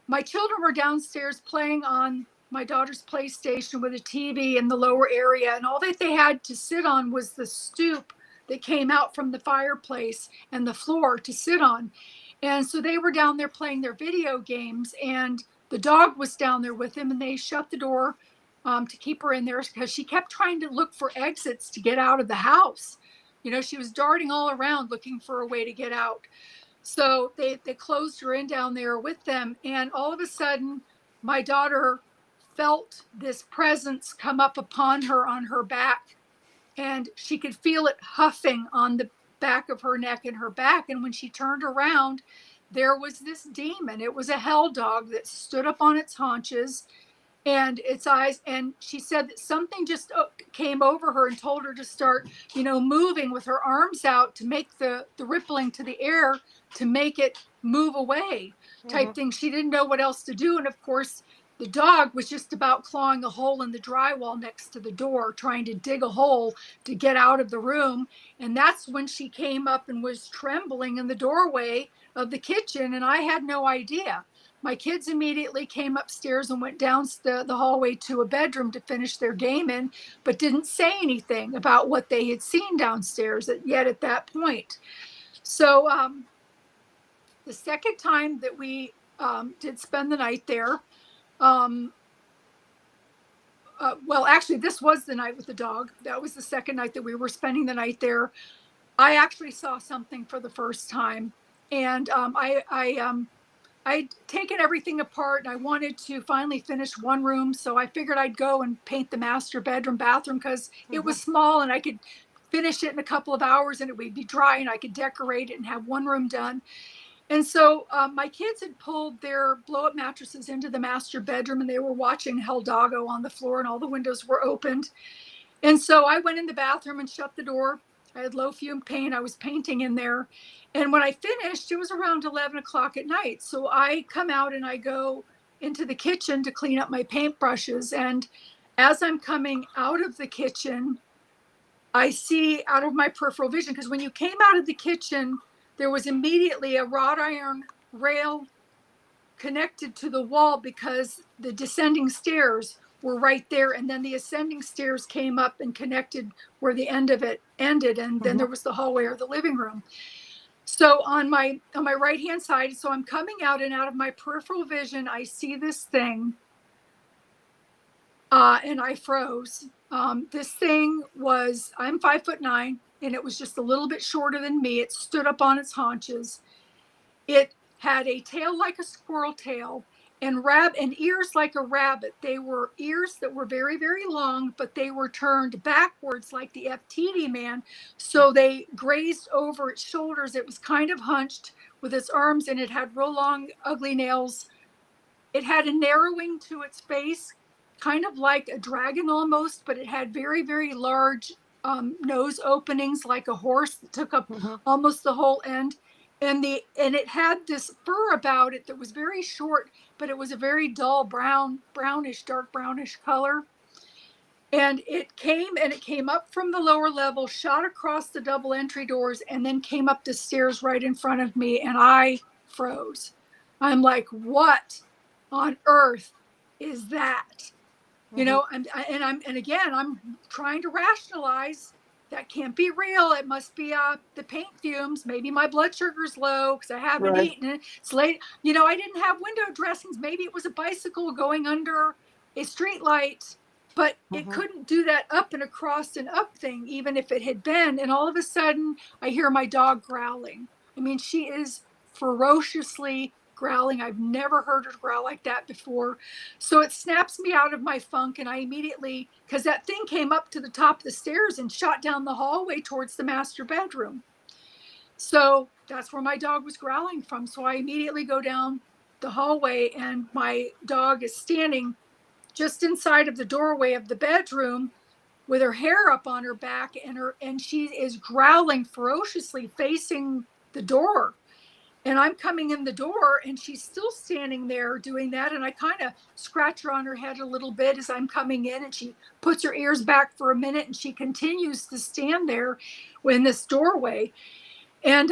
My children were downstairs playing on my daughter's PlayStation with a TV in the lower area, and all that they had to sit on was the stoop that came out from the fireplace and the floor to sit on. And so they were down there playing their video games, and the dog was down there with them, and they shut the door to keep her in there because she kept trying to look for exits to get out of the house. She was darting all around looking for a way to get out. So they closed her in down there with them. And all of a sudden, my daughter felt this presence come up upon her on her back. And she could feel it huffing on the back of her neck and her back. And when she turned around, there was this demon. It was a hell dog that stood up on its haunches and its eyes, and she said that something just came over her and told her to start moving with her arms out to make the rippling to the air to make it move away type thing. She didn't know what else to do. And of course the dog was just about clawing a hole in the drywall next to the door, trying to dig a hole to get out of the room. And that's when she came up and was trembling in the doorway of the kitchen, and I had no idea. My kids immediately came upstairs and went down the hallway to a bedroom to finish their game in, but didn't say anything about what they had seen downstairs yet at that point. So the second time that we did spend the night there, well, actually, this was the night with the dog. That was the second night that we were spending the night there. I actually saw something for the first time. And I'd taken everything apart and I wanted to finally finish one room. So I figured I'd go and paint the master bedroom bathroom because it was small and I could finish it in a couple of hours and it would be dry and I could decorate it and have one room done. And so my kids had pulled their blow-up mattresses into the master bedroom and they were watching Hell Doggo on the floor and all the windows were opened. And so I went in the bathroom and shut the door. I had low fume paint. I was painting in there. And when I finished, it was around 11 o'clock at night. So I come out and I go into the kitchen to clean up my paintbrushes. And as I'm coming out of the kitchen, I see out of my peripheral vision, because when you came out of the kitchen, there was immediately a wrought iron rail connected to the wall because the descending stairs were right there. And then the ascending stairs came up and connected where the end of it ended. And then there was the hallway or the living room. So on my right-hand side, so I'm coming out and out of my peripheral vision, I see this thing and I froze. This thing was, I'm 5'9", and it was just a little bit shorter than me. It stood up on its haunches. It had a tail like a squirrel tail and ears like a rabbit. They were ears that were very, very long, but they were turned backwards like the FTD man. So they grazed over its shoulders. It was kind of hunched with its arms, and it had real long, ugly nails. It had a narrowing to its face, kind of like a dragon almost, but it had very, very large nose openings like a horse that took up almost the whole end. And it had this fur about it that was very short, but it was a very dull brownish, dark brownish color. And it came up from the lower level, shot across the double entry doors, and then came up the stairs right in front of me. And I froze. I'm like, what on earth is that? You know, and again, I'm trying to rationalize that can't be real. It must be the paint fumes. Maybe my blood sugar's low because I haven't eaten. It's late. You know, I didn't have window dressings. Maybe it was a bicycle going under a street light, but it couldn't do that up and across and up thing, even if it had been. And all of a sudden, I hear my dog growling. I mean, she is ferociously growling. I've never heard her growl like that before. So it snaps me out of my funk. And I immediately, because that thing came up to the top of the stairs and shot down the hallway towards the master bedroom. So that's where my dog was growling from. So I immediately go down the hallway and my dog is standing just inside of the doorway of the bedroom with her hair up on her back, and she is growling ferociously facing the door. And I'm coming in the door and she's still standing there doing that. And I kind of scratch her on her head a little bit as I'm coming in, and she puts her ears back for a minute and she continues to stand there in this doorway. And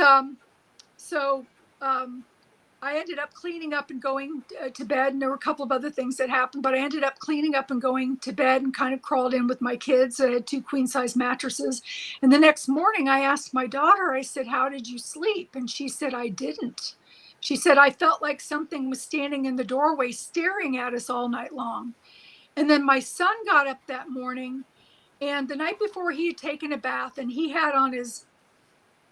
I ended up cleaning up and going to bed, and there were a couple of other things that happened, but I ended up cleaning up and going to bed and kind of crawled in with my kids. I had 2 queen size mattresses. And the next morning I asked my daughter, I said, how did you sleep? And she said, I didn't. She said, I felt like something was standing in the doorway staring at us all night long. And then my son got up that morning, and the night before he had taken a bath, and he had on his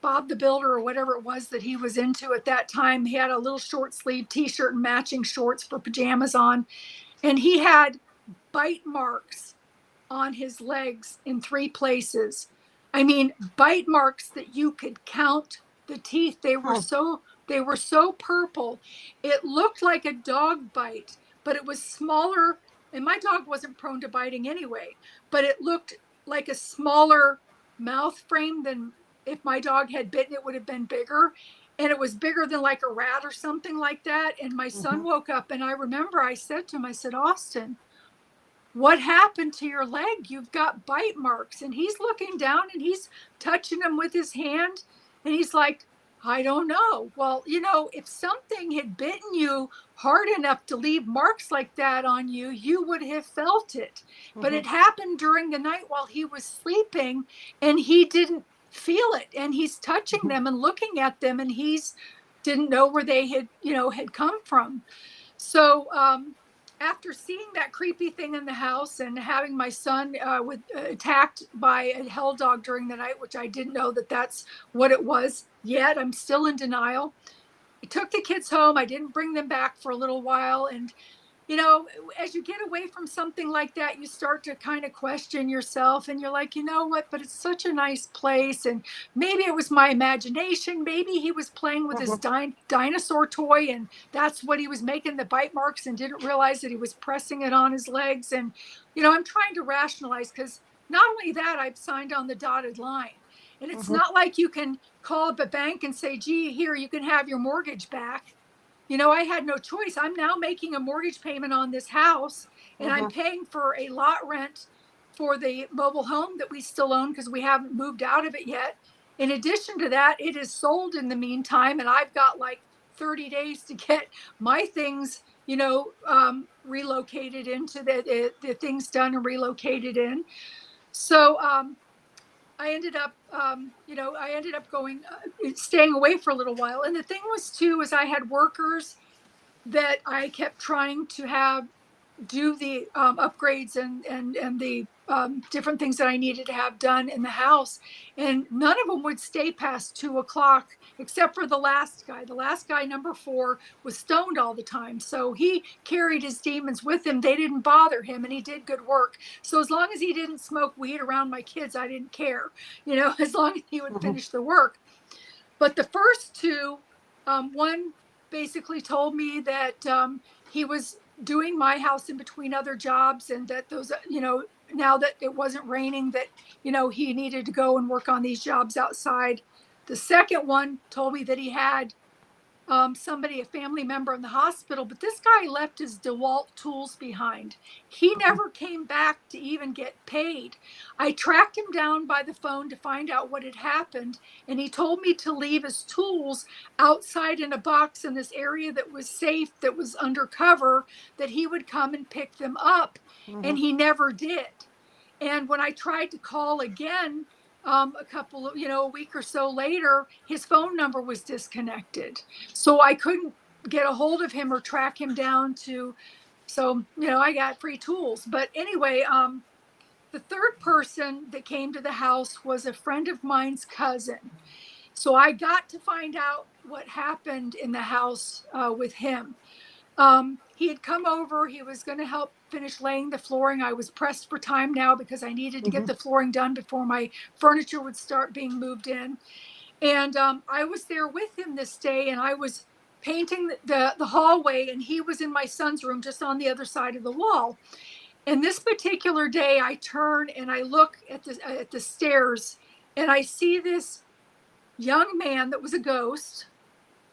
Bob the Builder or whatever it was that he was into at that time. He had a little short sleeve t-shirt and matching shorts for pajamas on. And he had bite marks on his legs in 3 places. I mean, bite marks that you could count the teeth. They were so purple. It looked like a dog bite, but it was smaller. And my dog wasn't prone to biting anyway, but it looked like a smaller mouth frame than if my dog had bitten, it would have been bigger. And it was bigger than like a rat or something like that. And my son woke up, and I remember I said to him, I said, Austin, what happened to your leg? You've got bite marks. And he's looking down and he's touching them with his hand. And he's like, I don't know. Well, you know, if something had bitten you hard enough to leave marks like that on you, you would have felt it. But it happened during the night while he was sleeping, and he didn't feel it. And he's touching them and looking at them, and he's didn't know where they had come from. So after seeing that creepy thing in the house and having my son attacked by a hell dog during the night, which I didn't know that that's what it was yet, I'm still in denial. I took the kids home. I didn't bring them back for a little while. And, you know, as you get away from something like that, you start to kind of question yourself, and you're like, you know what, but it's such a nice place. And maybe it was my imagination. Maybe he was playing with his dinosaur toy, and that's what he was making the bite marks, and didn't realize that he was pressing it on his legs. And, you know, I'm trying to rationalize, because not only that, I've signed on the dotted line. And it's not like you can call up a bank and say, gee, here, you can have your mortgage back. You know, I had no choice. I'm now making a mortgage payment on this house, and I'm paying for a lot rent for the mobile home that we still own because we haven't moved out of it yet. In addition to that, it is sold in the meantime, and I've got like 30 days to get my things, you know, relocated into the things done and relocated in. So I ended up, going, staying away for a little while. And the thing was too, is I had workers that I kept trying to have do the upgrades and the different things that I needed to have done in the house. And none of them would stay past 2:00, except for the last guy. The last guy, number 4, was stoned all the time. So he carried his demons with him. They didn't bother him, and he did good work. So as long as he didn't smoke weed around my kids, I didn't care, you know, as long as he would finish the work. But the first 2, one basically told me that he was doing my house in between other jobs, and that those, you know, now that it wasn't raining, that, you know, he needed to go and work on these jobs outside. The second one told me that he had somebody, a family member in the hospital, but this guy left his DeWalt tools behind. He never came back to even get paid. I tracked him down by the phone to find out what had happened, and he told me to leave his tools outside in a box in this area that was safe, that was undercover, that he would come and pick them up, and he never did. And when I tried to call again, a week or so later, his phone number was disconnected. So I couldn't get a hold of him or track him down I got free tools. But anyway, the third person that came to the house was a friend of mine's cousin. So I got to find out what happened in the house with him. He had come over. He was going to help finish laying the flooring. I was pressed for time now because I needed to get the flooring done before my furniture would start being moved in. And I was there with him this day, and I was painting the hallway, and he was in my son's room just on the other side of the wall. And this particular day, I turn and I look at the stairs, and I see this young man that was a ghost,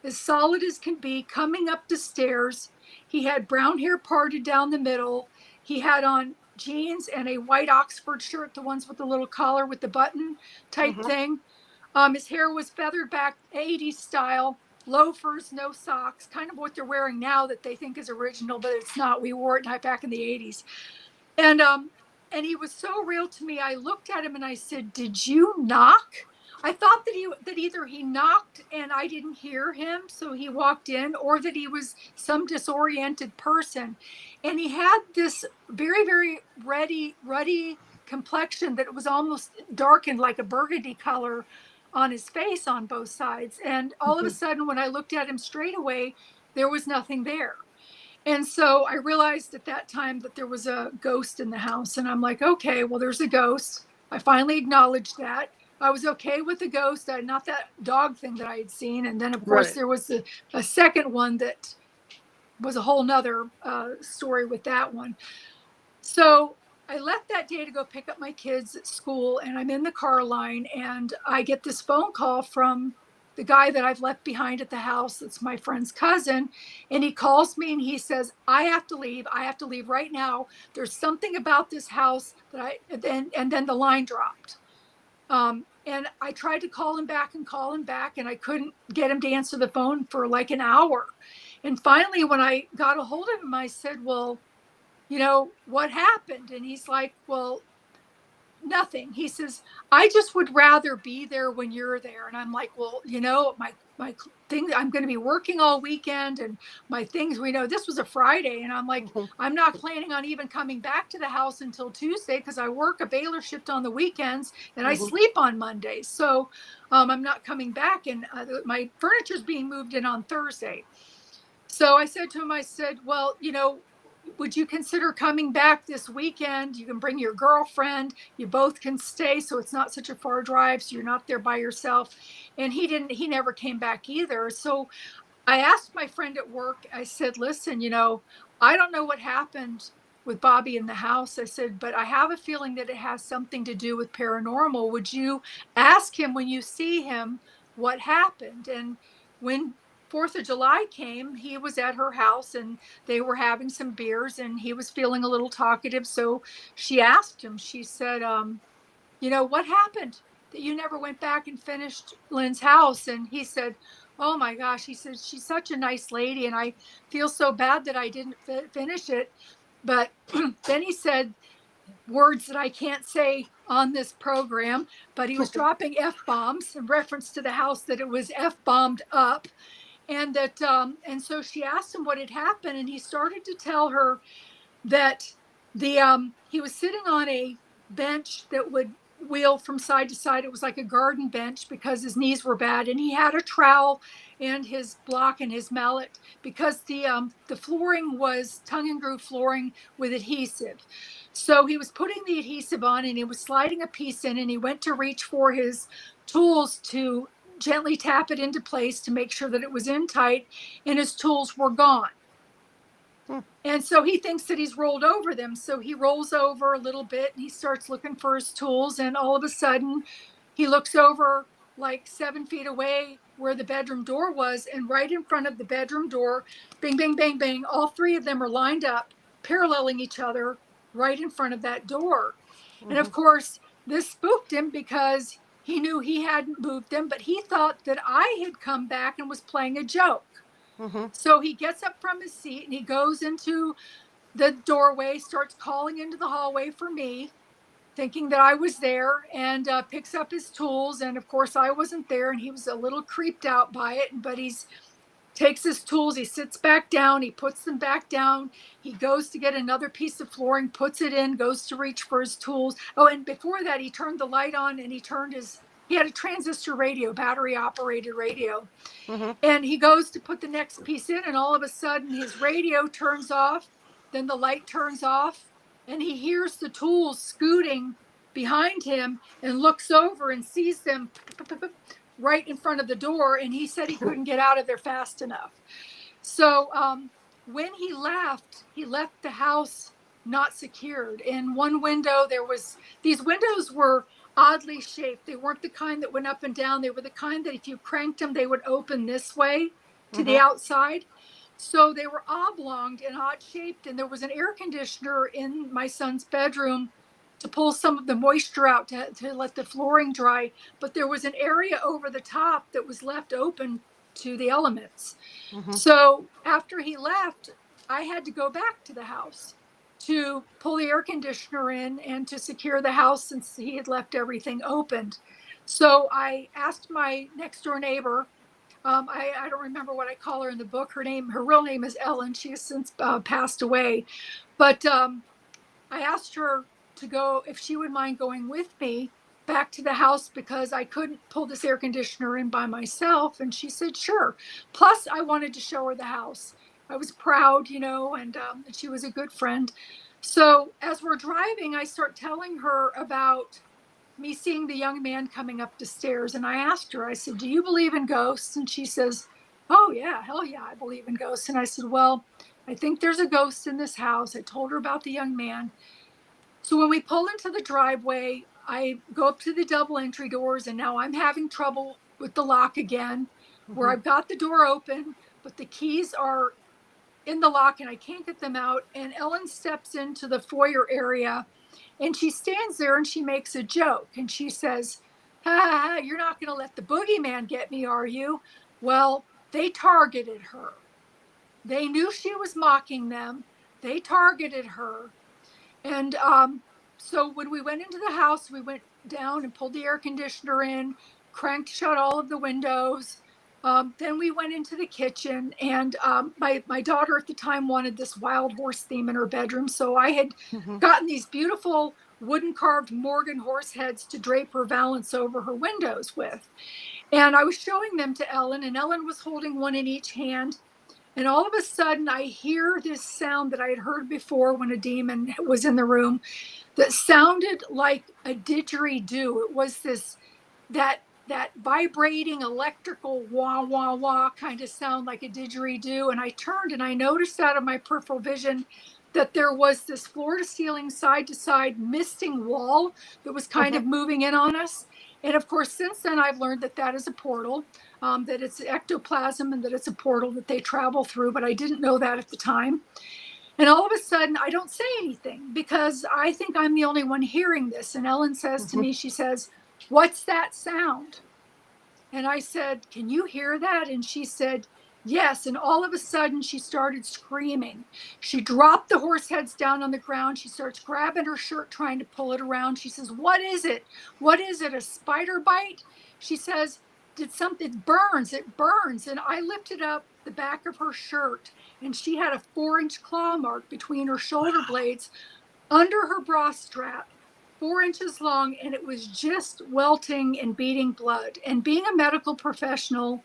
as solid as can be, coming up the stairs. He had brown hair parted down the middle. He had on jeans and a white Oxford shirt, the ones with the little collar with the button type thing. His hair was feathered back, 80s style, loafers, no socks, kind of what they're wearing now that they think is original, but it's not. We wore it back in the 80s. And he was so real to me. I looked at him and I said, "Did you knock?" I thought that either he knocked and I didn't hear him, so he walked in, or that he was some disoriented person. And he had this very, very ruddy complexion that was almost darkened, like a burgundy color on his face on both sides. And all of a sudden, when I looked at him straight away, there was nothing there. And so I realized at that time that there was a ghost in the house. And I'm like, okay, well, there's a ghost. I finally acknowledged that. I was okay with the ghost, not that dog thing that I had seen. And then, of course, there was a second one that was a whole nother story with that one. So I left that day to go pick up my kids at school, and I'm in the car line, and I get this phone call from the guy that I've left behind at the house. It's my friend's cousin. And he calls me and he says, I have to leave. I have to leave right now. There's something about this house and then the line dropped. And I tried to call him back, and I couldn't get him to answer the phone for like an hour. And finally, when I got a hold of him, I said, well, what happened? And he's like, well, nothing. He says, I just would rather be there when you're there. And I'm like, well, my thing, I'm going to be working all weekend, and my things, this was a Friday. And I'm like, I'm not planning on even coming back to the house until Tuesday, because I work a Baylor shift on the weekends and I sleep on Mondays. So I'm not coming back, and my furniture's being moved in on Thursday. So I said to him, well, would you consider coming back this weekend? You can bring your girlfriend. You both can stay, so it's not such a far drive, so you're not there by yourself. And he never came back either. So I asked my friend at work, I said, listen, I don't know what happened with Bobby in the house. I said, but I have a feeling that it has something to do with paranormal. Would you ask him when you see him what happened? And when 4th of July came, he was at her house and they were having some beers, and he was feeling a little talkative. So she asked him, she said, what happened that you never went back and finished Lynn's house? And he said, oh my gosh, he said, she's such a nice lady, and I feel so bad that I didn't finish it. But then he said words that I can't say on this program, but he was dropping F-bombs in reference to the house, that it was F-bombed up. And and so she asked him what had happened, and he started to tell her that he was sitting on a bench that would wheel from side to side. It was like a garden bench because his knees were bad, and he had a trowel and his block and his mallet because the flooring was tongue and groove flooring with adhesive. So he was putting the adhesive on, and he was sliding a piece in, and he went to reach for his tools to gently tap it into place to make sure that it was in tight, and his tools were gone. And so he thinks that he's rolled over them. So he rolls over a little bit and he starts looking for his tools. And all of a sudden he looks over like 7 feet away where the bedroom door was. And right in front of the bedroom door, bang, bang, bang, bang, all three of them are lined up, paralleling each other right in front of that door. And of course, this spooked him because he knew he hadn't moved them, but he thought that I had come back and was playing a joke. So he gets up from his seat and he goes into the doorway, starts calling into the hallway for me, thinking that I was there, and picks up his tools. And of course, I wasn't there, and he was a little creeped out by it. But he's takes his tools, he sits back down, he puts them back down. He goes to get another piece of flooring, puts it in, goes to reach for his tools. Oh, and before that, he turned the light on and he had a transistor radio, battery operated radio. And he goes to put the next piece in, and all of a sudden his radio turns off, then the light turns off, and he hears the tools scooting behind him and looks over and sees them right in front of the door. And he said he couldn't get out of there fast enough. So when he left the house not secured. In one window, these windows were oddly shaped. They weren't the kind that went up and down. They were the kind that if you cranked them, they would open this way to the outside. So they were oblong and odd shaped. And there was an air conditioner in my son's bedroom to pull some of the moisture out to let the flooring dry. But there was an area over the top that was left open to the elements. So after he left, I had to go back to the house to pull the air conditioner in and to secure the house since he had left everything opened. So I asked my next door neighbor, I don't remember what I call her in the book. Her real name is Ellen. She has since passed away. But I asked her to go, if she would mind going with me back to the house because I couldn't pull this air conditioner in by myself. And she said, sure. Plus, I wanted to show her the house. I was proud, and she was a good friend. So as we're driving, I start telling her about me seeing the young man coming up the stairs. And I asked her, I said, do you believe in ghosts? And she says, oh, yeah, hell yeah, I believe in ghosts. And I said, well, I think there's a ghost in this house. I told her about the young man. So when we pull into the driveway, I go up to the double entry doors, and now I'm having trouble with the lock again, where I've got the door open, but the keys are in the lock and I can't get them out. And Ellen steps into the foyer area and she stands there and she makes a joke. And she says, you're not going to let the boogeyman get me, are you? Well, they targeted her. They knew she was mocking them. They targeted her. And so when we went into the house, we went down and pulled the air conditioner in, cranked shut all of the windows. Then we went into the kitchen, and my daughter at the time wanted this wild horse theme in her bedroom. So I had gotten these beautiful wooden carved Morgan horse heads to drape her valance over her windows with. And I was showing them to Ellen, and Ellen was holding one in each hand. And all of a sudden I hear this sound that I had heard before when a demon was in the room that sounded like a didgeridoo. It was that vibrating electrical wah, wah, wah kind of sound like a didgeridoo. And I turned and I noticed out of my peripheral vision that there was this floor to ceiling, side to side misting wall that was kind of moving in on us. And of course, since then, I've learned that is a portal, that it's ectoplasm and that it's a portal that they travel through. But I didn't know that at the time. And all of a sudden, I don't say anything because I think I'm the only one hearing this. And Ellen says to me, she says, what's that sound? And I said, can you hear that? And she said, yes. And all of a sudden she started screaming. She dropped the horse heads down on the ground. She starts grabbing her shirt, trying to pull it around. She says, what is it? What is it? A spider bite? She says, it burns. And I lifted up the back of her shirt, and she had a 4-inch claw mark between her shoulder blades under her bra strap, 4 inches long, and it was just welting and beating blood. And being a medical professional,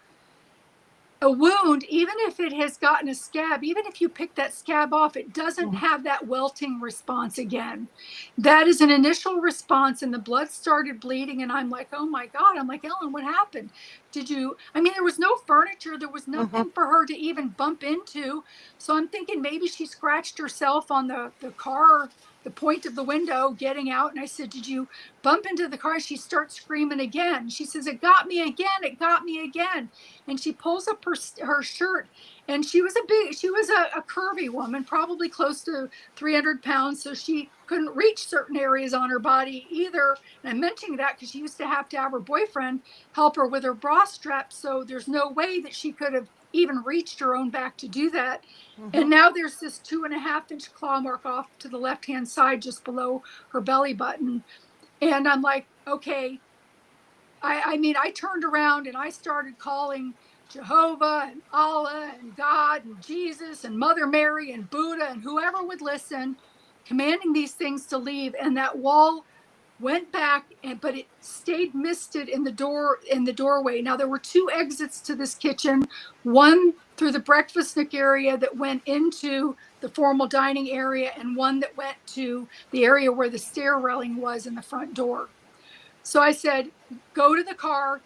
a wound, even if it has gotten a scab, even if you pick that scab off, it doesn't have that welting response again. That is an initial response, and the blood started bleeding, and I'm like, oh my God. I'm like, Ellen, what happened? I mean, there was no furniture. There was Mm-hmm. nothing for her to even bump into. So I'm thinking maybe she scratched herself on the car, the point of the window getting out. And I said, did you bump into the car? She starts screaming again. She says, it got me again. It got me again. And she pulls up her shirt, and she was a curvy woman, probably close to 300 pounds. So she couldn't reach certain areas on her body either. And I'm mentioning that because she used to have her boyfriend help her with her bra strap. So there's no way that she could have even reached her own back to do that. Mm-hmm. And now there's this 2.5-inch claw mark off to the left-hand side, just below her belly button. And I'm like, okay. I mean, I turned around and I started calling Jehovah and Allah and God and Jesus and Mother Mary and Buddha and whoever would listen, commanding these things to leave. And that wall went back, but it stayed misted in the doorway. Now there were 2 exits to this kitchen, one through the breakfast nook area that went into the formal dining area, and one that went to the area where the stair railing was in the front door. So I said, go to the car,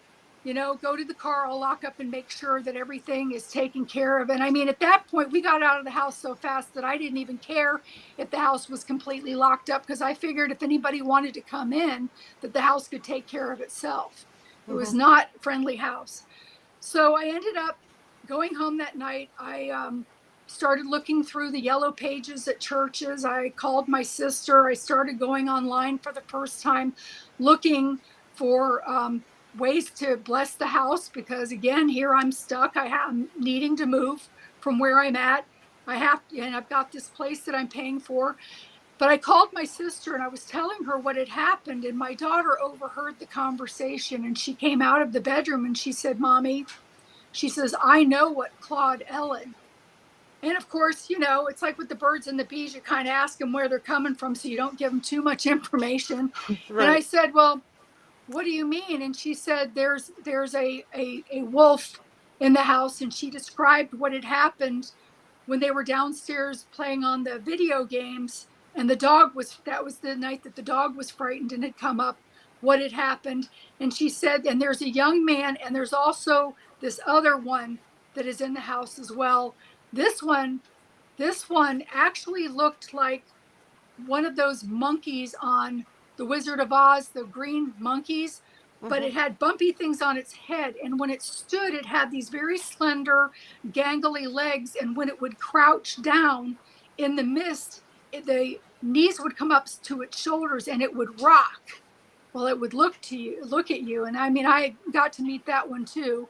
go to the car. I'll lock up and make sure that everything is taken care of. And I mean, at that point, we got out of the house so fast that I didn't even care if the house was completely locked up, because I figured if anybody wanted to come in, that the house could take care of itself. It was not a friendly house. So I ended up going home that night. I started looking through the yellow pages at churches. I called my sister. I started going online for the first time, looking for ways to bless the house, because again, here I'm stuck. I'm needing to move from where I'm at. And I've got this place that I'm paying for. But I called my sister and I was telling her what had happened, and my daughter overheard the conversation, and she came out of the bedroom and she said, Mommy, she says, I know what clawed Ellen. And of course, it's like with the birds and the bees, you kind of ask them where they're coming from so you don't give them too much information. Right. And I said, well, what do you mean? And she said, there's a wolf in the house. And she described what had happened when they were downstairs playing on the video games. And that was the night that the dog was frightened and had come up, what had happened. And she said, and there's a young man, and there's also this other one that is in the house as well. This one actually looked like one of those monkeys on The Wizard of Oz, the green monkeys, but it had bumpy things on its head. And when it stood, it had these very slender, gangly legs. And when it would crouch down in the mist, the knees would come up to its shoulders and it would rock. Well, it would look at you. And I mean, I got to meet that one too.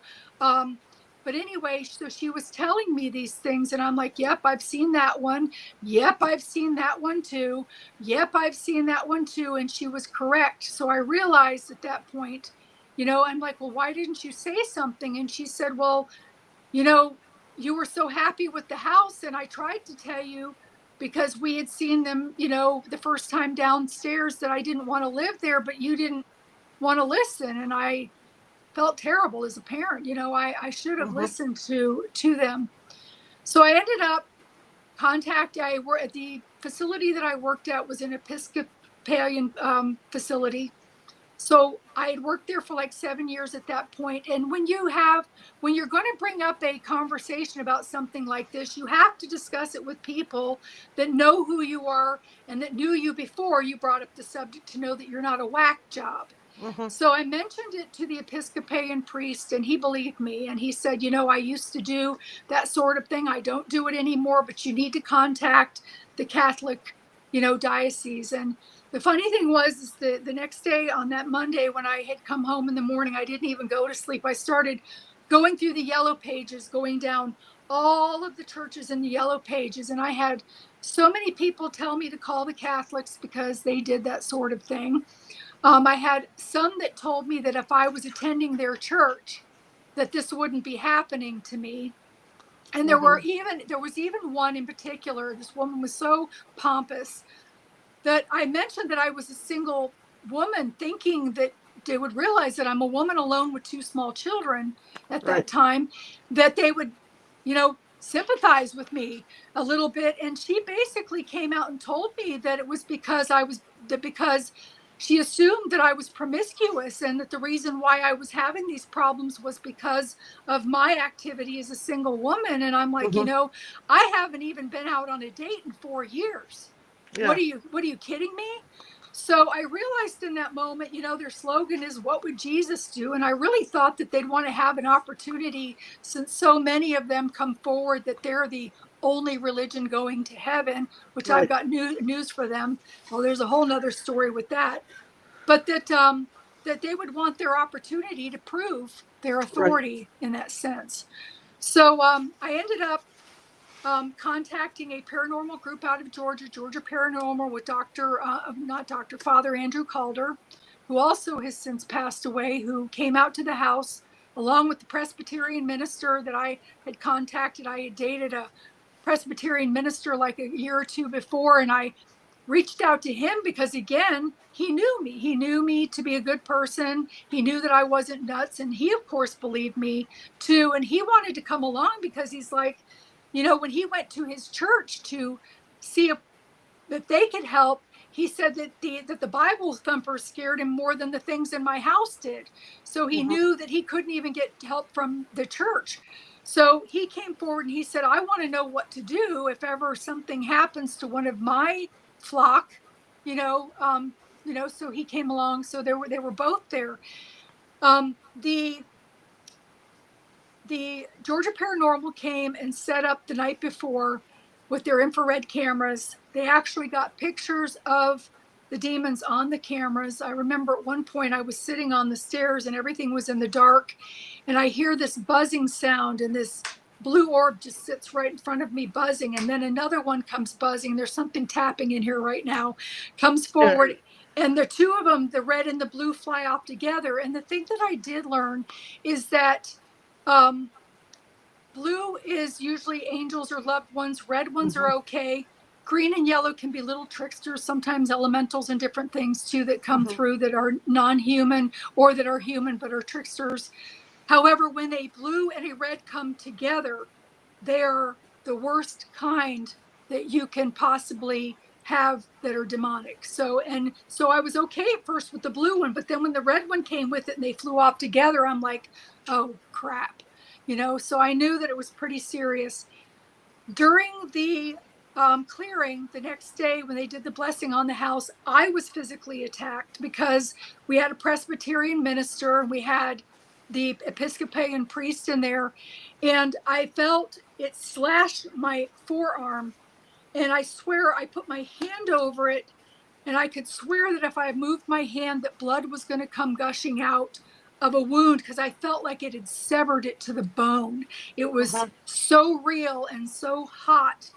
But anyway, so she was telling me these things, and I'm like, yep, I've seen that one. Yep, I've seen that one too. Yep, I've seen that one too. And she was correct. So I realized at that point, I'm like, well, why didn't you say something? And she said, well, you were so happy with the house. And I tried to tell you, because we had seen them, the first time downstairs, that I didn't want to live there, but you didn't want to listen. And I felt terrible as a parent. I should have listened to them. So I ended up at the facility that I worked at was an Episcopalian facility. So I had worked there for like 7 years at that point. And when you're going to bring up a conversation about something like this, you have to discuss it with people that know who you are and that knew you before you brought up the subject, to know that you're not a whack job. So I mentioned it to the Episcopalian priest, and he believed me. And he said, I used to do that sort of thing. I don't do it anymore, but you need to contact the Catholic, diocese. And the funny thing was the next day, on that Monday, when I had come home in the morning, I didn't even go to sleep. I started going through the yellow pages, going down all of the churches in the yellow pages. And I had so many people tell me to call the Catholics because they did that sort of thing. I had some that told me that if I was attending their church, that this wouldn't be happening to me. And there was even one in particular. This woman was so pompous that I mentioned that I was a single woman, thinking that they would realize that I'm a woman alone with 2 small children at that time, that they would, sympathize with me a little bit. And she basically came out and told me that it was because she assumed that I was promiscuous and that the reason why I was having these problems was because of my activity as a single woman. And I'm like, I haven't even been out on a date in 4 years. Yeah. What are you kidding me? So I realized in that moment, their slogan is, what would Jesus do? And I really thought that they'd want to have an opportunity, since so many of them come forward that they're the only religion going to heaven, which Right. I've got news for them. Well, there's a whole nother story with that, but that they would want their opportunity to prove their authority in that sense. So I ended up contacting a paranormal group out of Georgia Paranormal, with Father Andrew Calder, who also has since passed away, who came out to the house along with the Presbyterian minister that I had contacted. I had dated a Presbyterian minister like a year or two before, and I reached out to him because, again, he knew me to be a good person. He knew that I wasn't nuts, and he of course believed me too, and he wanted to come along because he's like, when he went to his church to see if they could help, he said that the Bible thumpers scared him more than the things in my house did. So he knew that he couldn't even get help from the church. So he came forward and he said, I want to know what to do if ever something happens to one of my flock, so he came along. So they were both there. The Georgia Paranormal came and set up the night before with their infrared cameras. They actually got pictures of the demons on the cameras. I remember at one point I was sitting on the stairs and everything was in the dark, and I hear this buzzing sound, and this blue orb just sits right in front of me buzzing, and then another one comes buzzing. There's something tapping in here right now, comes forward. And the two of them, the red and the blue, fly off together. And the thing that I did learn is that blue is usually angels or loved ones. Red ones are okay. Green and yellow can be little tricksters, sometimes elementals and different things too that come through that are non-human or that are human but are tricksters. However, when a blue and a red come together, they're the worst kind that you can possibly have that are demonic. So I was okay at first with the blue one, but then when the red one came with it and they flew off together, I'm like, oh crap. So I knew that it was pretty serious. During the clearing the next day, when they did the blessing on the house, I was physically attacked because we had a Presbyterian minister and we had the Episcopalian priest in there, and I felt it slash my forearm, and I swear I put my hand over it, and I could swear that if I moved my hand that blood was going to come gushing out of a wound, because I felt like it had severed it to the bone. It was so real and so hot.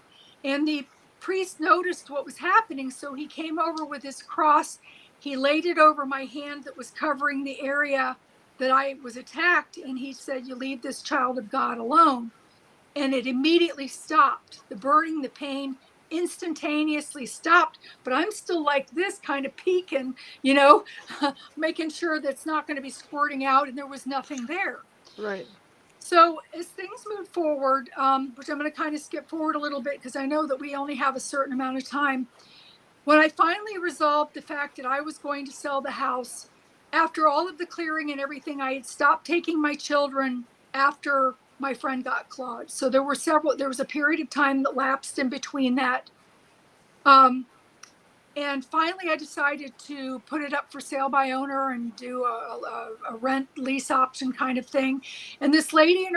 And the priest noticed what was happening, so he came over with his cross. He laid it over my hand that was covering the area that I was attacked, and he said, you leave this child of God alone. And it immediately stopped. The burning, the pain instantaneously stopped, but I'm still like this, kind of peeking, making sure that it's not going to be squirting out, and there was nothing there. Right. So as things move forward, which I'm going to kind of skip forward a little bit because I know that we only have a certain amount of time. When I finally resolved the fact that I was going to sell the house, after all of the clearing and everything, I had stopped taking my children after my friend got clawed. So there was a period of time that lapsed in between that. And finally I decided to put it up for sale by owner and do a rent lease option kind of thing. And this lady and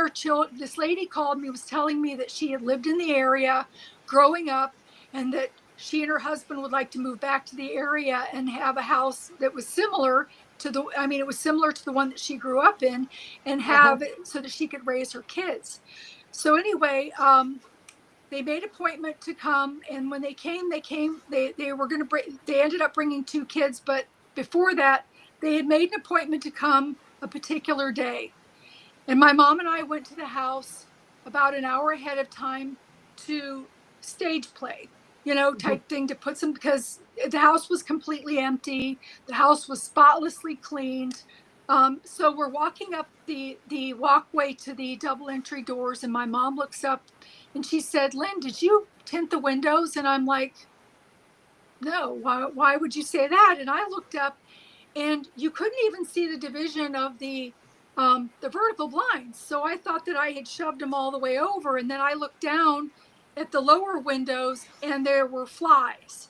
this lady called me, was telling me that she had lived in the area growing up, and that she and her husband would like to move back to the area and have a house that was similar to it was similar to the one that she grew up in, and have it so that she could raise her kids. So anyway, they made an appointment to come, and when they came, they were going to bring, they ended up bringing 2 kids, but before that, they had made an appointment to come a particular day. And my mom and I went to the house about an hour ahead of time to stage play, type thing, to put some, because the house was completely empty. The house was spotlessly cleaned. So we're walking up the walkway to the double entry doors, and my mom looks up and she said, Lynn, did you tint the windows? And I'm like, no, why would you say that? And I looked up, and you couldn't even see the division of the vertical blinds. So I thought that I had shoved them all the way over. And then I looked down at the lower windows, and there were flies,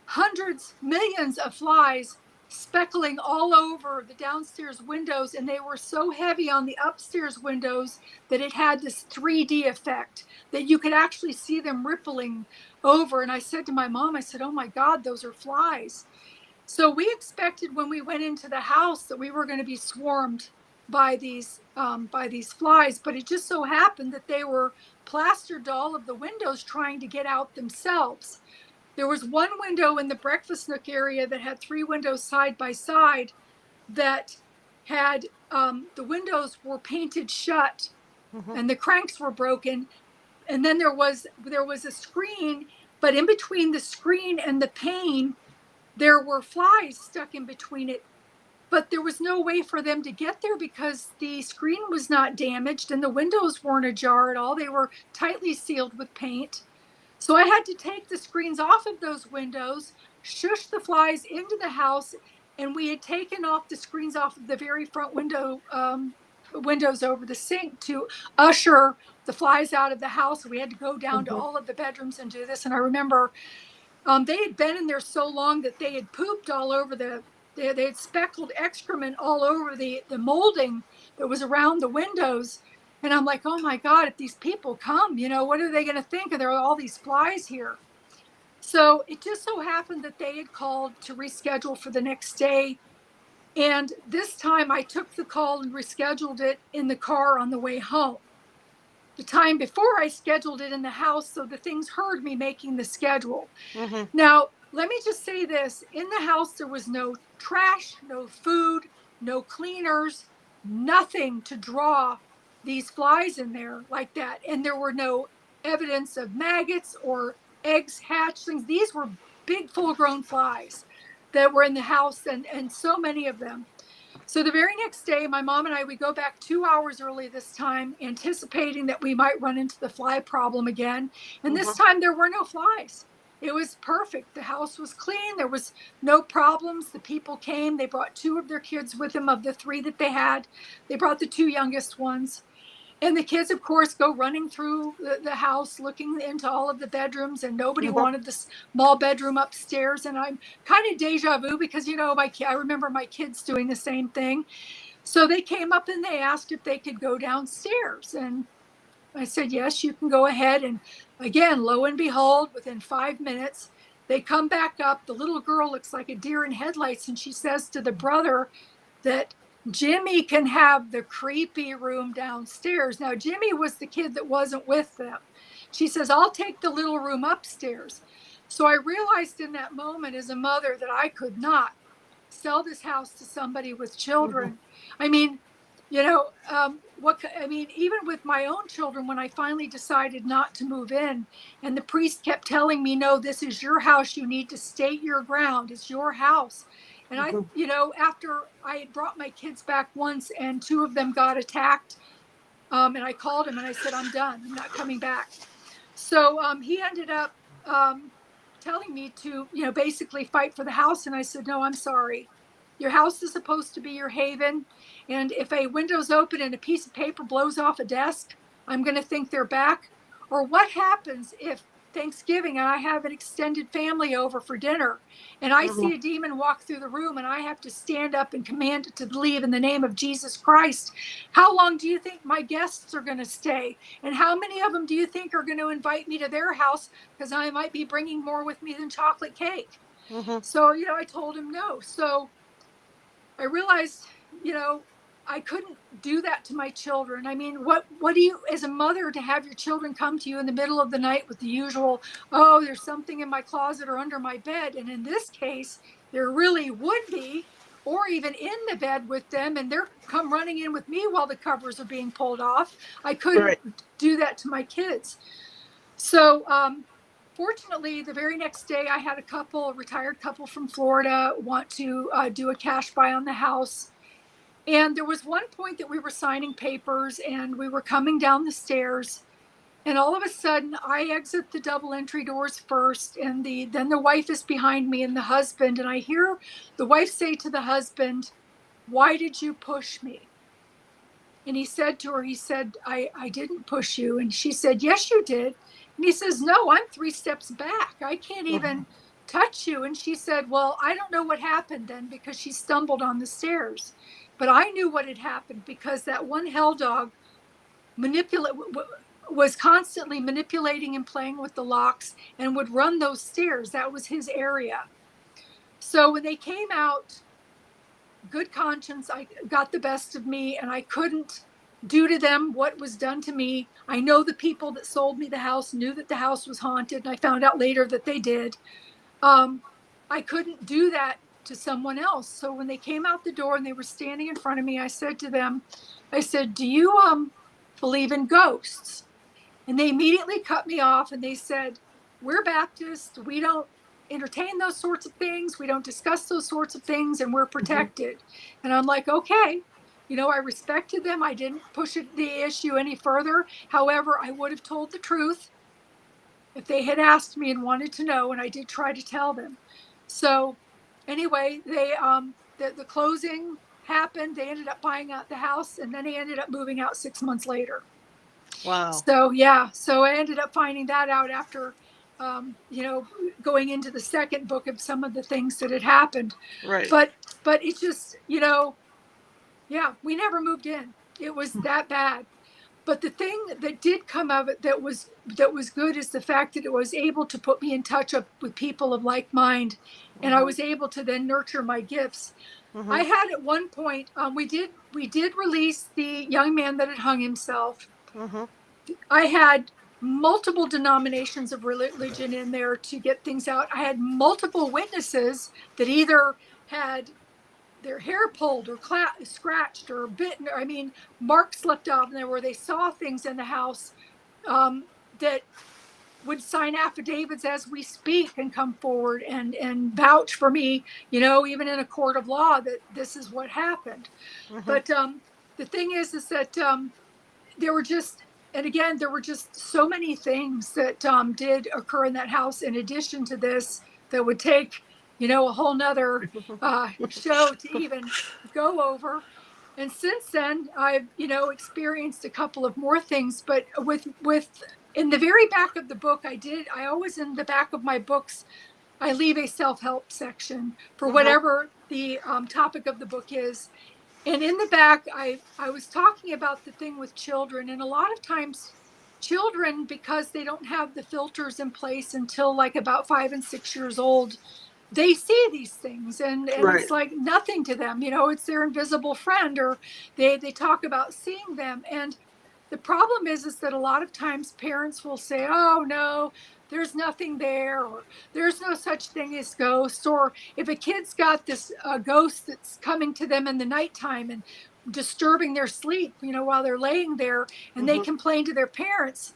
hundreds, millions of flies speckling all over the downstairs windows. And they were so heavy on the upstairs windows that it had this 3D effect that you could actually see them rippling over. And I said to my mom, I said, oh my God, those are flies. So we expected when we went into the house that we were going to be swarmed by these flies, but it just so happened that they were plastered to all of the windows trying to get out themselves. There was one window in the breakfast nook area that had 3 windows side by side that had the windows were painted shut, and the cranks were broken. And then there was a screen, but in between the screen and the pane, there were flies stuck in between it. But there was no way for them to get there because the screen was not damaged and the windows weren't ajar at all. They were tightly sealed with paint. So I had to take the screens off of those windows, shush the flies into the house, and we had taken off the screens off of the very front windows over the sink to usher the flies out of the house. We had to go down to all of the bedrooms and do this. And I remember they had been in there so long that they had pooped all over they had speckled excrement all over the molding that was around the windows. And I'm like, oh my God, if these people come, what are they going to think? There are all these flies here. So it just so happened that they had called to reschedule for the next day. And this time I took the call and rescheduled it in the car on the way home. The time before I scheduled it in the house, so the things heard me making the schedule. Now, let me just say this. In the house, there was no trash, no food, no cleaners, nothing to draw these flies in there like that. And there were no evidence of maggots or eggs, hatchlings. These were big, full-grown flies that were in the house, and so many of them. So the very next day, my mom and I, we go back 2 hours early this time, anticipating that we might run into the fly problem again. And this time there were no flies. It was perfect. The house was clean. There was no problems. The people came. They brought 2 of their kids with them. Of the 3 that they had, they brought the 2 youngest ones. And the kids, of course, go running through the house, looking into all of the bedrooms, and nobody wanted the small bedroom upstairs. And I'm kind of deja vu because, I remember my kids doing the same thing. So they came up and they asked if they could go downstairs. And I said, yes, you can go ahead. And again, lo and behold, within 5 minutes, they come back up. The little girl looks like a deer in headlights. And she says to the brother that Jimmy can have the creepy room downstairs. Now, Jimmy was the kid that wasn't with them. She says, I'll take the little room upstairs. So I realized in that moment as a mother that I could not sell this house to somebody with children. I mean, even with my own children, when I finally decided not to move in, and the priest kept telling me, no, this is your house. You need to stake your ground. It's your house. And I, after I had brought my kids back once and 2 of them got attacked, and I called him and I said, I'm done. I'm not coming back. So he ended up telling me to, basically fight for the house. And I said, no, I'm sorry. Your house is supposed to be your haven. And if a window's open and a piece of paper blows off a desk, I'm going to think they're back. Or what happens if Thanksgiving and I have an extended family over for dinner and I see a demon walk through the room and I have to stand up and command it to leave in the name of Jesus Christ? How long do you think my guests are going to stay? And how many of them do you think are going to invite me to their house because I might be bringing more with me than chocolate cake? So, I told him no. So I realized, I couldn't do that to my children. I mean, what do you, as a mother, to have your children come to you in the middle of the night with the usual, oh, there's something in my closet or under my bed. And in this case, there really would be, or even in the bed with them, and they're come running in with me while the covers are being pulled off. I couldn't do that to my kids. So fortunately, the very next day, I had a retired couple from Florida, want to do a cash buy on the house. And there was one point that we were signing papers and we were coming down the stairs And all of a sudden, I exit the double entry doors first, and then the wife is behind me and the husband. And I hear the wife say to the husband, "Why did you push me?" And he said to her, he said, I didn't push you. And she said, "Yes, you did." And he says, "No, I'm 3 steps back. I can't even touch you." And she said, "Well, I don't know what happened then, because she stumbled on the stairs. But I knew what had happened, because that one hell dog was constantly manipulating and playing with the locks and would run those stairs. That was his area." So when they came out, good conscience, I got the best of me, and I couldn't do to them what was done to me. I know the people that sold me the house knew that the house was haunted, and I found out later that they did. I couldn't do that to someone else. So when they came out the door and they were standing in front of me, I said to them, I said, "Do you believe in ghosts?" And they immediately cut me off, and they said, "We're Baptist. We don't entertain those sorts of things. We don't discuss those sorts of things, and we're protected." And I'm like, okay. I respected them. I didn't push the issue any further. However, I would have told the truth if they had asked me and wanted to know, and I did try to tell them. So anyway, the closing happened. They ended up buying out the house, and then they ended up moving out 6 months later. Wow. So yeah, so I ended up finding that out after, going into the second book of some of the things that had happened. Right. But it's just, yeah, we never moved in. It was that bad. But the thing that did come of it that was good is the fact that it was able to put me in touch with people of like mind, and I was able to then nurture my gifts. I had at one point, we did release the young man that had hung himself. I had multiple denominations of religion in there to get things out. I had multiple witnesses that either had their hair pulled or scratched or bitten. I mean, marks left off in there where they saw things in the house, that would sign affidavits as we speak and come forward and vouch for me, even in a court of law, that this is what happened. But the thing is that there were just, and again, there were just so many things that did occur in that house in addition to this that would take, a whole nother show to even go over. And since then, I've, experienced a couple of more things, but with in the very back of the book, I always, in the back of my books, I leave a self-help section for whatever the topic of the book is. And in the back, I was talking about the thing with children. And a lot of times children, because they don't have the filters in place until like about 5 and 6 years old, they see these things, and Right. it's like nothing to them. It's their invisible friend, or they talk about seeing them. And the problem is that a lot of times parents will say, "Oh no, there's nothing there," or "There's no such thing as ghosts." Or if a kid's got this ghost that's coming to them in the nighttime and disturbing their sleep, while they're laying there, and they complain to their parents.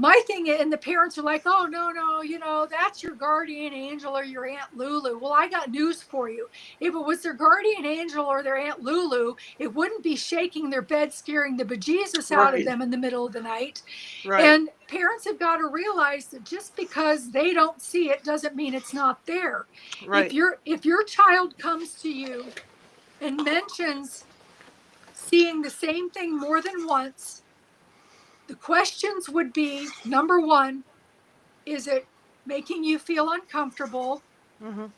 My thing, and the parents are like, "Oh, no, that's your guardian angel or your Aunt Lulu." Well, I got news for you. If it was their guardian angel or their Aunt Lulu, it wouldn't be shaking their bed, scaring the bejesus out of them in the middle of the night. Right. And parents have got to realize that just because they don't see it doesn't mean it's not there. Right. If your child comes to you and mentions seeing the same thing more than once, the questions would be, number one, is it making you feel uncomfortable? And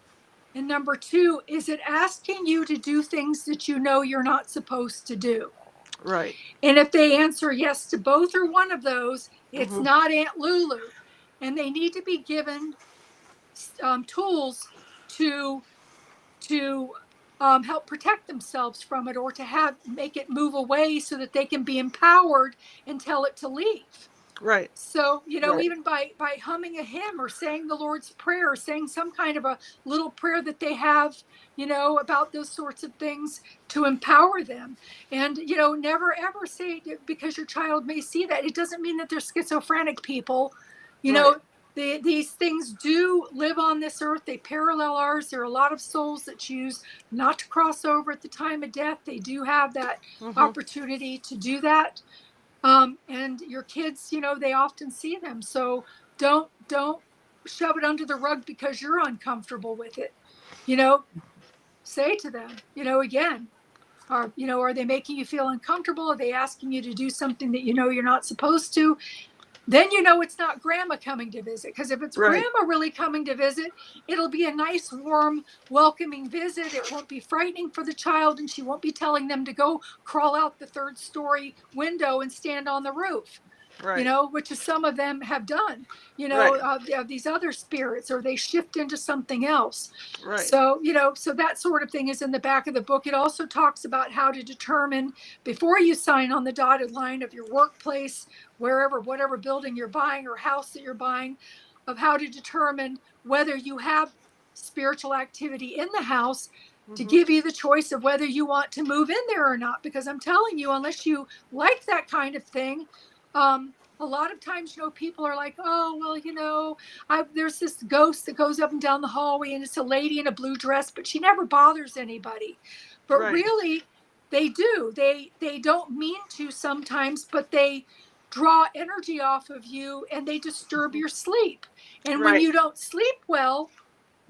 number two, is it asking you to do things that you're not supposed to do? Right. And if they answer yes to both or one of those, it's not Aunt Lulu. And they need to be given tools to help protect themselves from it, or to make it move away so that they can be empowered and tell it to leave. Right. So, even by humming a hymn or saying the Lord's Prayer, or saying some kind of a little prayer that they have, about those sorts of things to empower them. And, never ever say, because your child may see that, it doesn't mean that they're schizophrenic people. These things do live on this earth. They parallel ours. There are a lot of souls that choose not to cross over at the time of death. They do have that opportunity to do that. And your kids, they often see them. So don't shove it under the rug because you're uncomfortable with it. Say to them, again, are they making you feel uncomfortable? Are they asking you to do something that you're not supposed to? Then it's not grandma coming to visit. Because if it's grandma really coming to visit, it'll be a nice, warm, welcoming visit. It won't be frightening for the child, and she won't be telling them to go crawl out the third story window and stand on the roof. Which is some of them have done, these other spirits, or they shift into something else. So, so that sort of thing is in the back of the book. It also talks about how to determine before you sign on the dotted line of your workplace, whatever building you're buying or house that you're buying, of how to determine whether you have spiritual activity in the house, to give you the choice of whether you want to move in there or not. Because I'm telling you, unless you like that kind of thing, a lot of times, people are like, oh, well, there's this ghost that goes up and down the hallway, and it's a lady in a blue dress, but she never bothers anybody. But really, they do. They don't mean to sometimes, but they draw energy off of you, and they disturb your sleep. And when you don't sleep well,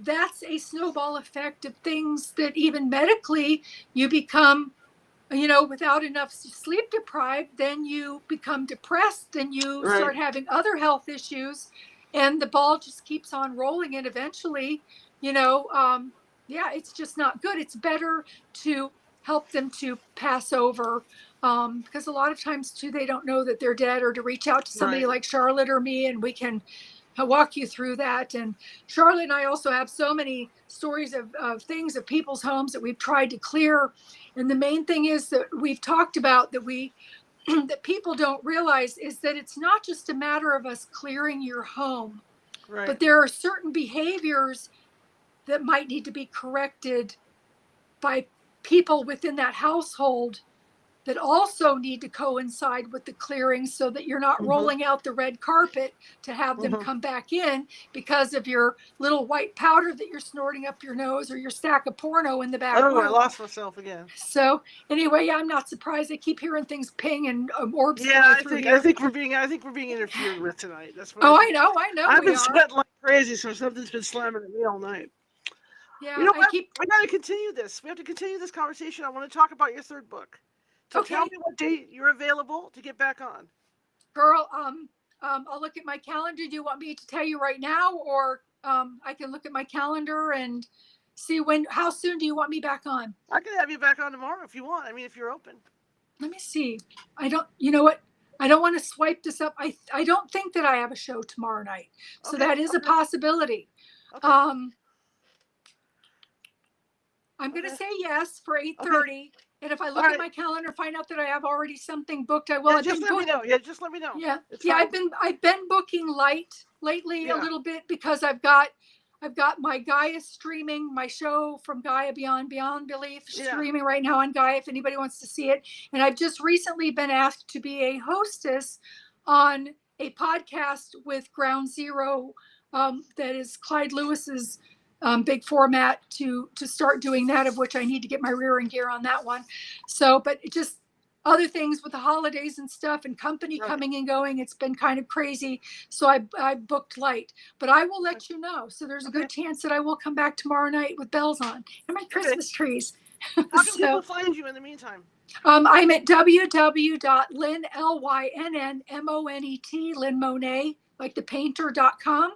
that's a snowball effect of things that even medically you become, without enough sleep deprived, then you become depressed and you start having other health issues, and the ball just keeps on rolling. And eventually, it's just not good. It's better to help them to pass over, because a lot of times too, they don't know that they're dead, or to reach out to somebody like Charlotte or me, and we can walk you through that. And Charlotte and I also have so many stories of things, of people's homes that we've tried to clear. And the main thing is that we've talked about that that people don't realize is that it's not just a matter of us clearing your home, but there are certain behaviors that might need to be corrected by people within that household that also need to coincide with the clearing, so that you're not rolling out the red carpet to have them come back in because of your little white powder that you're snorting up your nose, or your stack of porno in the back room. I lost myself again. So anyway, I'm not surprised. I keep hearing things ping and orbs. Yeah, I think we're being interfered with tonight. That's what I know. I've been sweating like crazy, so something's been slamming at me all night. Yeah, I got to continue this. We have to continue this conversation. I want to talk about your third book. So tell me what date you're available to get back on. Girl, I'll look at my calendar. Do you want me to tell you right now, or I can look at my calendar and see how soon do you want me back on? I can have you back on tomorrow if you want. I mean, if you're open. Let me see. You know what? I don't want to swipe this up. I don't think that I have a show tomorrow night. So that is a possibility. Okay. I'm going to say yes for 8:30. Okay. And if I look at my calendar, find out that I have already something booked, I will. Just let me know. Yeah, just let me know. Yeah, I've been booking light lately a little bit, because I've got my Gaia streaming, my show from Gaia Beyond Belief streaming right now on Gaia, if anybody wants to see it. And I've just recently been asked to be a hostess on a podcast with Ground Zero, that is Clyde Lewis's big format, to start doing that, of which I need to get my rearing gear on that one. So, but it just other things with the holidays and stuff, and company coming and going, it's been kind of crazy. So I booked light, but I will let you know. So there's a good chance that I will come back tomorrow night with bells on and my Christmas trees. How can people find you in the meantime? I'm at www.lynn, LYNNMONET, Lynn Monet, like the painter.com.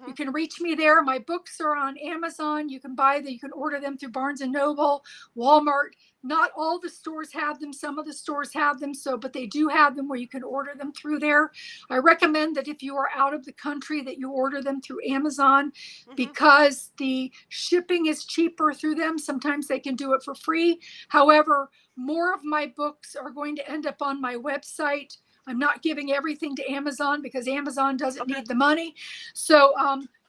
You can reach me there. My books are on Amazon. You can you can order them through Barnes & Noble, Walmart. Not all the stores have them. Some of the stores have them, but they do have them where you can order them through there. I recommend that if you are out of the country, that you order them through Amazon, because the shipping is cheaper through them. Sometimes they can do it for free. However, more of my books are going to end up on my website. I'm not giving everything to Amazon, because Amazon doesn't need the money. So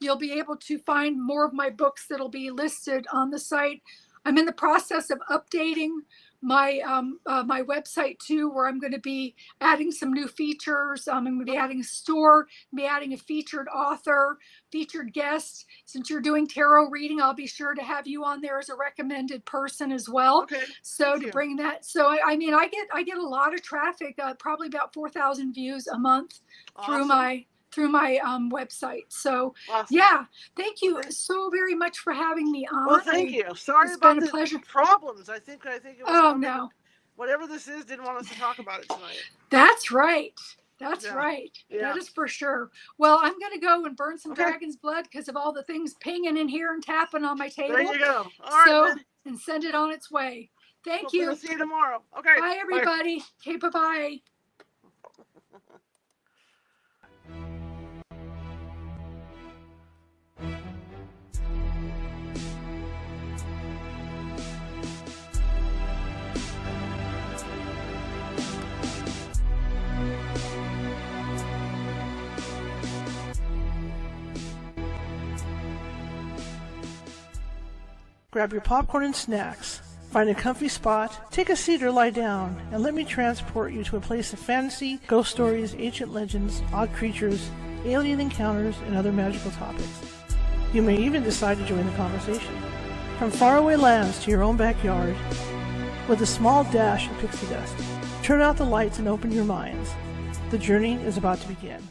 you'll be able to find more of my books that'll be listed on the site. I'm in the process of updating my website too, where I'm going to be adding some new features. I'm going to be adding a store, be adding a featured author, featured guest. Since you're doing tarot reading, I'll be sure to have you on there as a recommended person as well. Okay. So to bring that, so I mean, I get a lot of traffic, probably about 4,000 views a month through my website. So yeah, thank you so very much for having me on. Well, thank you. Sorry about the problems. I think it was no. Whatever this is, didn't want us to talk about it tonight. That's right. That's right. Yeah. That is for sure. Well, I'm going to go and burn some dragon's blood because of all the things pinging in here and tapping on my table. There you go. All right, and send it on its way. Thank you. We'll see you tomorrow. Okay. Bye, everybody. Bye. Okay, bye-bye. Grab your popcorn and snacks. Find a comfy spot, take a seat or lie down, and let me transport you to a place of fantasy, ghost stories, ancient legends, odd creatures, alien encounters, and other magical topics. You may even decide to join the conversation. From faraway lands to your own backyard, with a small dash of pixie dust. Turn out the lights and open your minds. The journey is about to begin.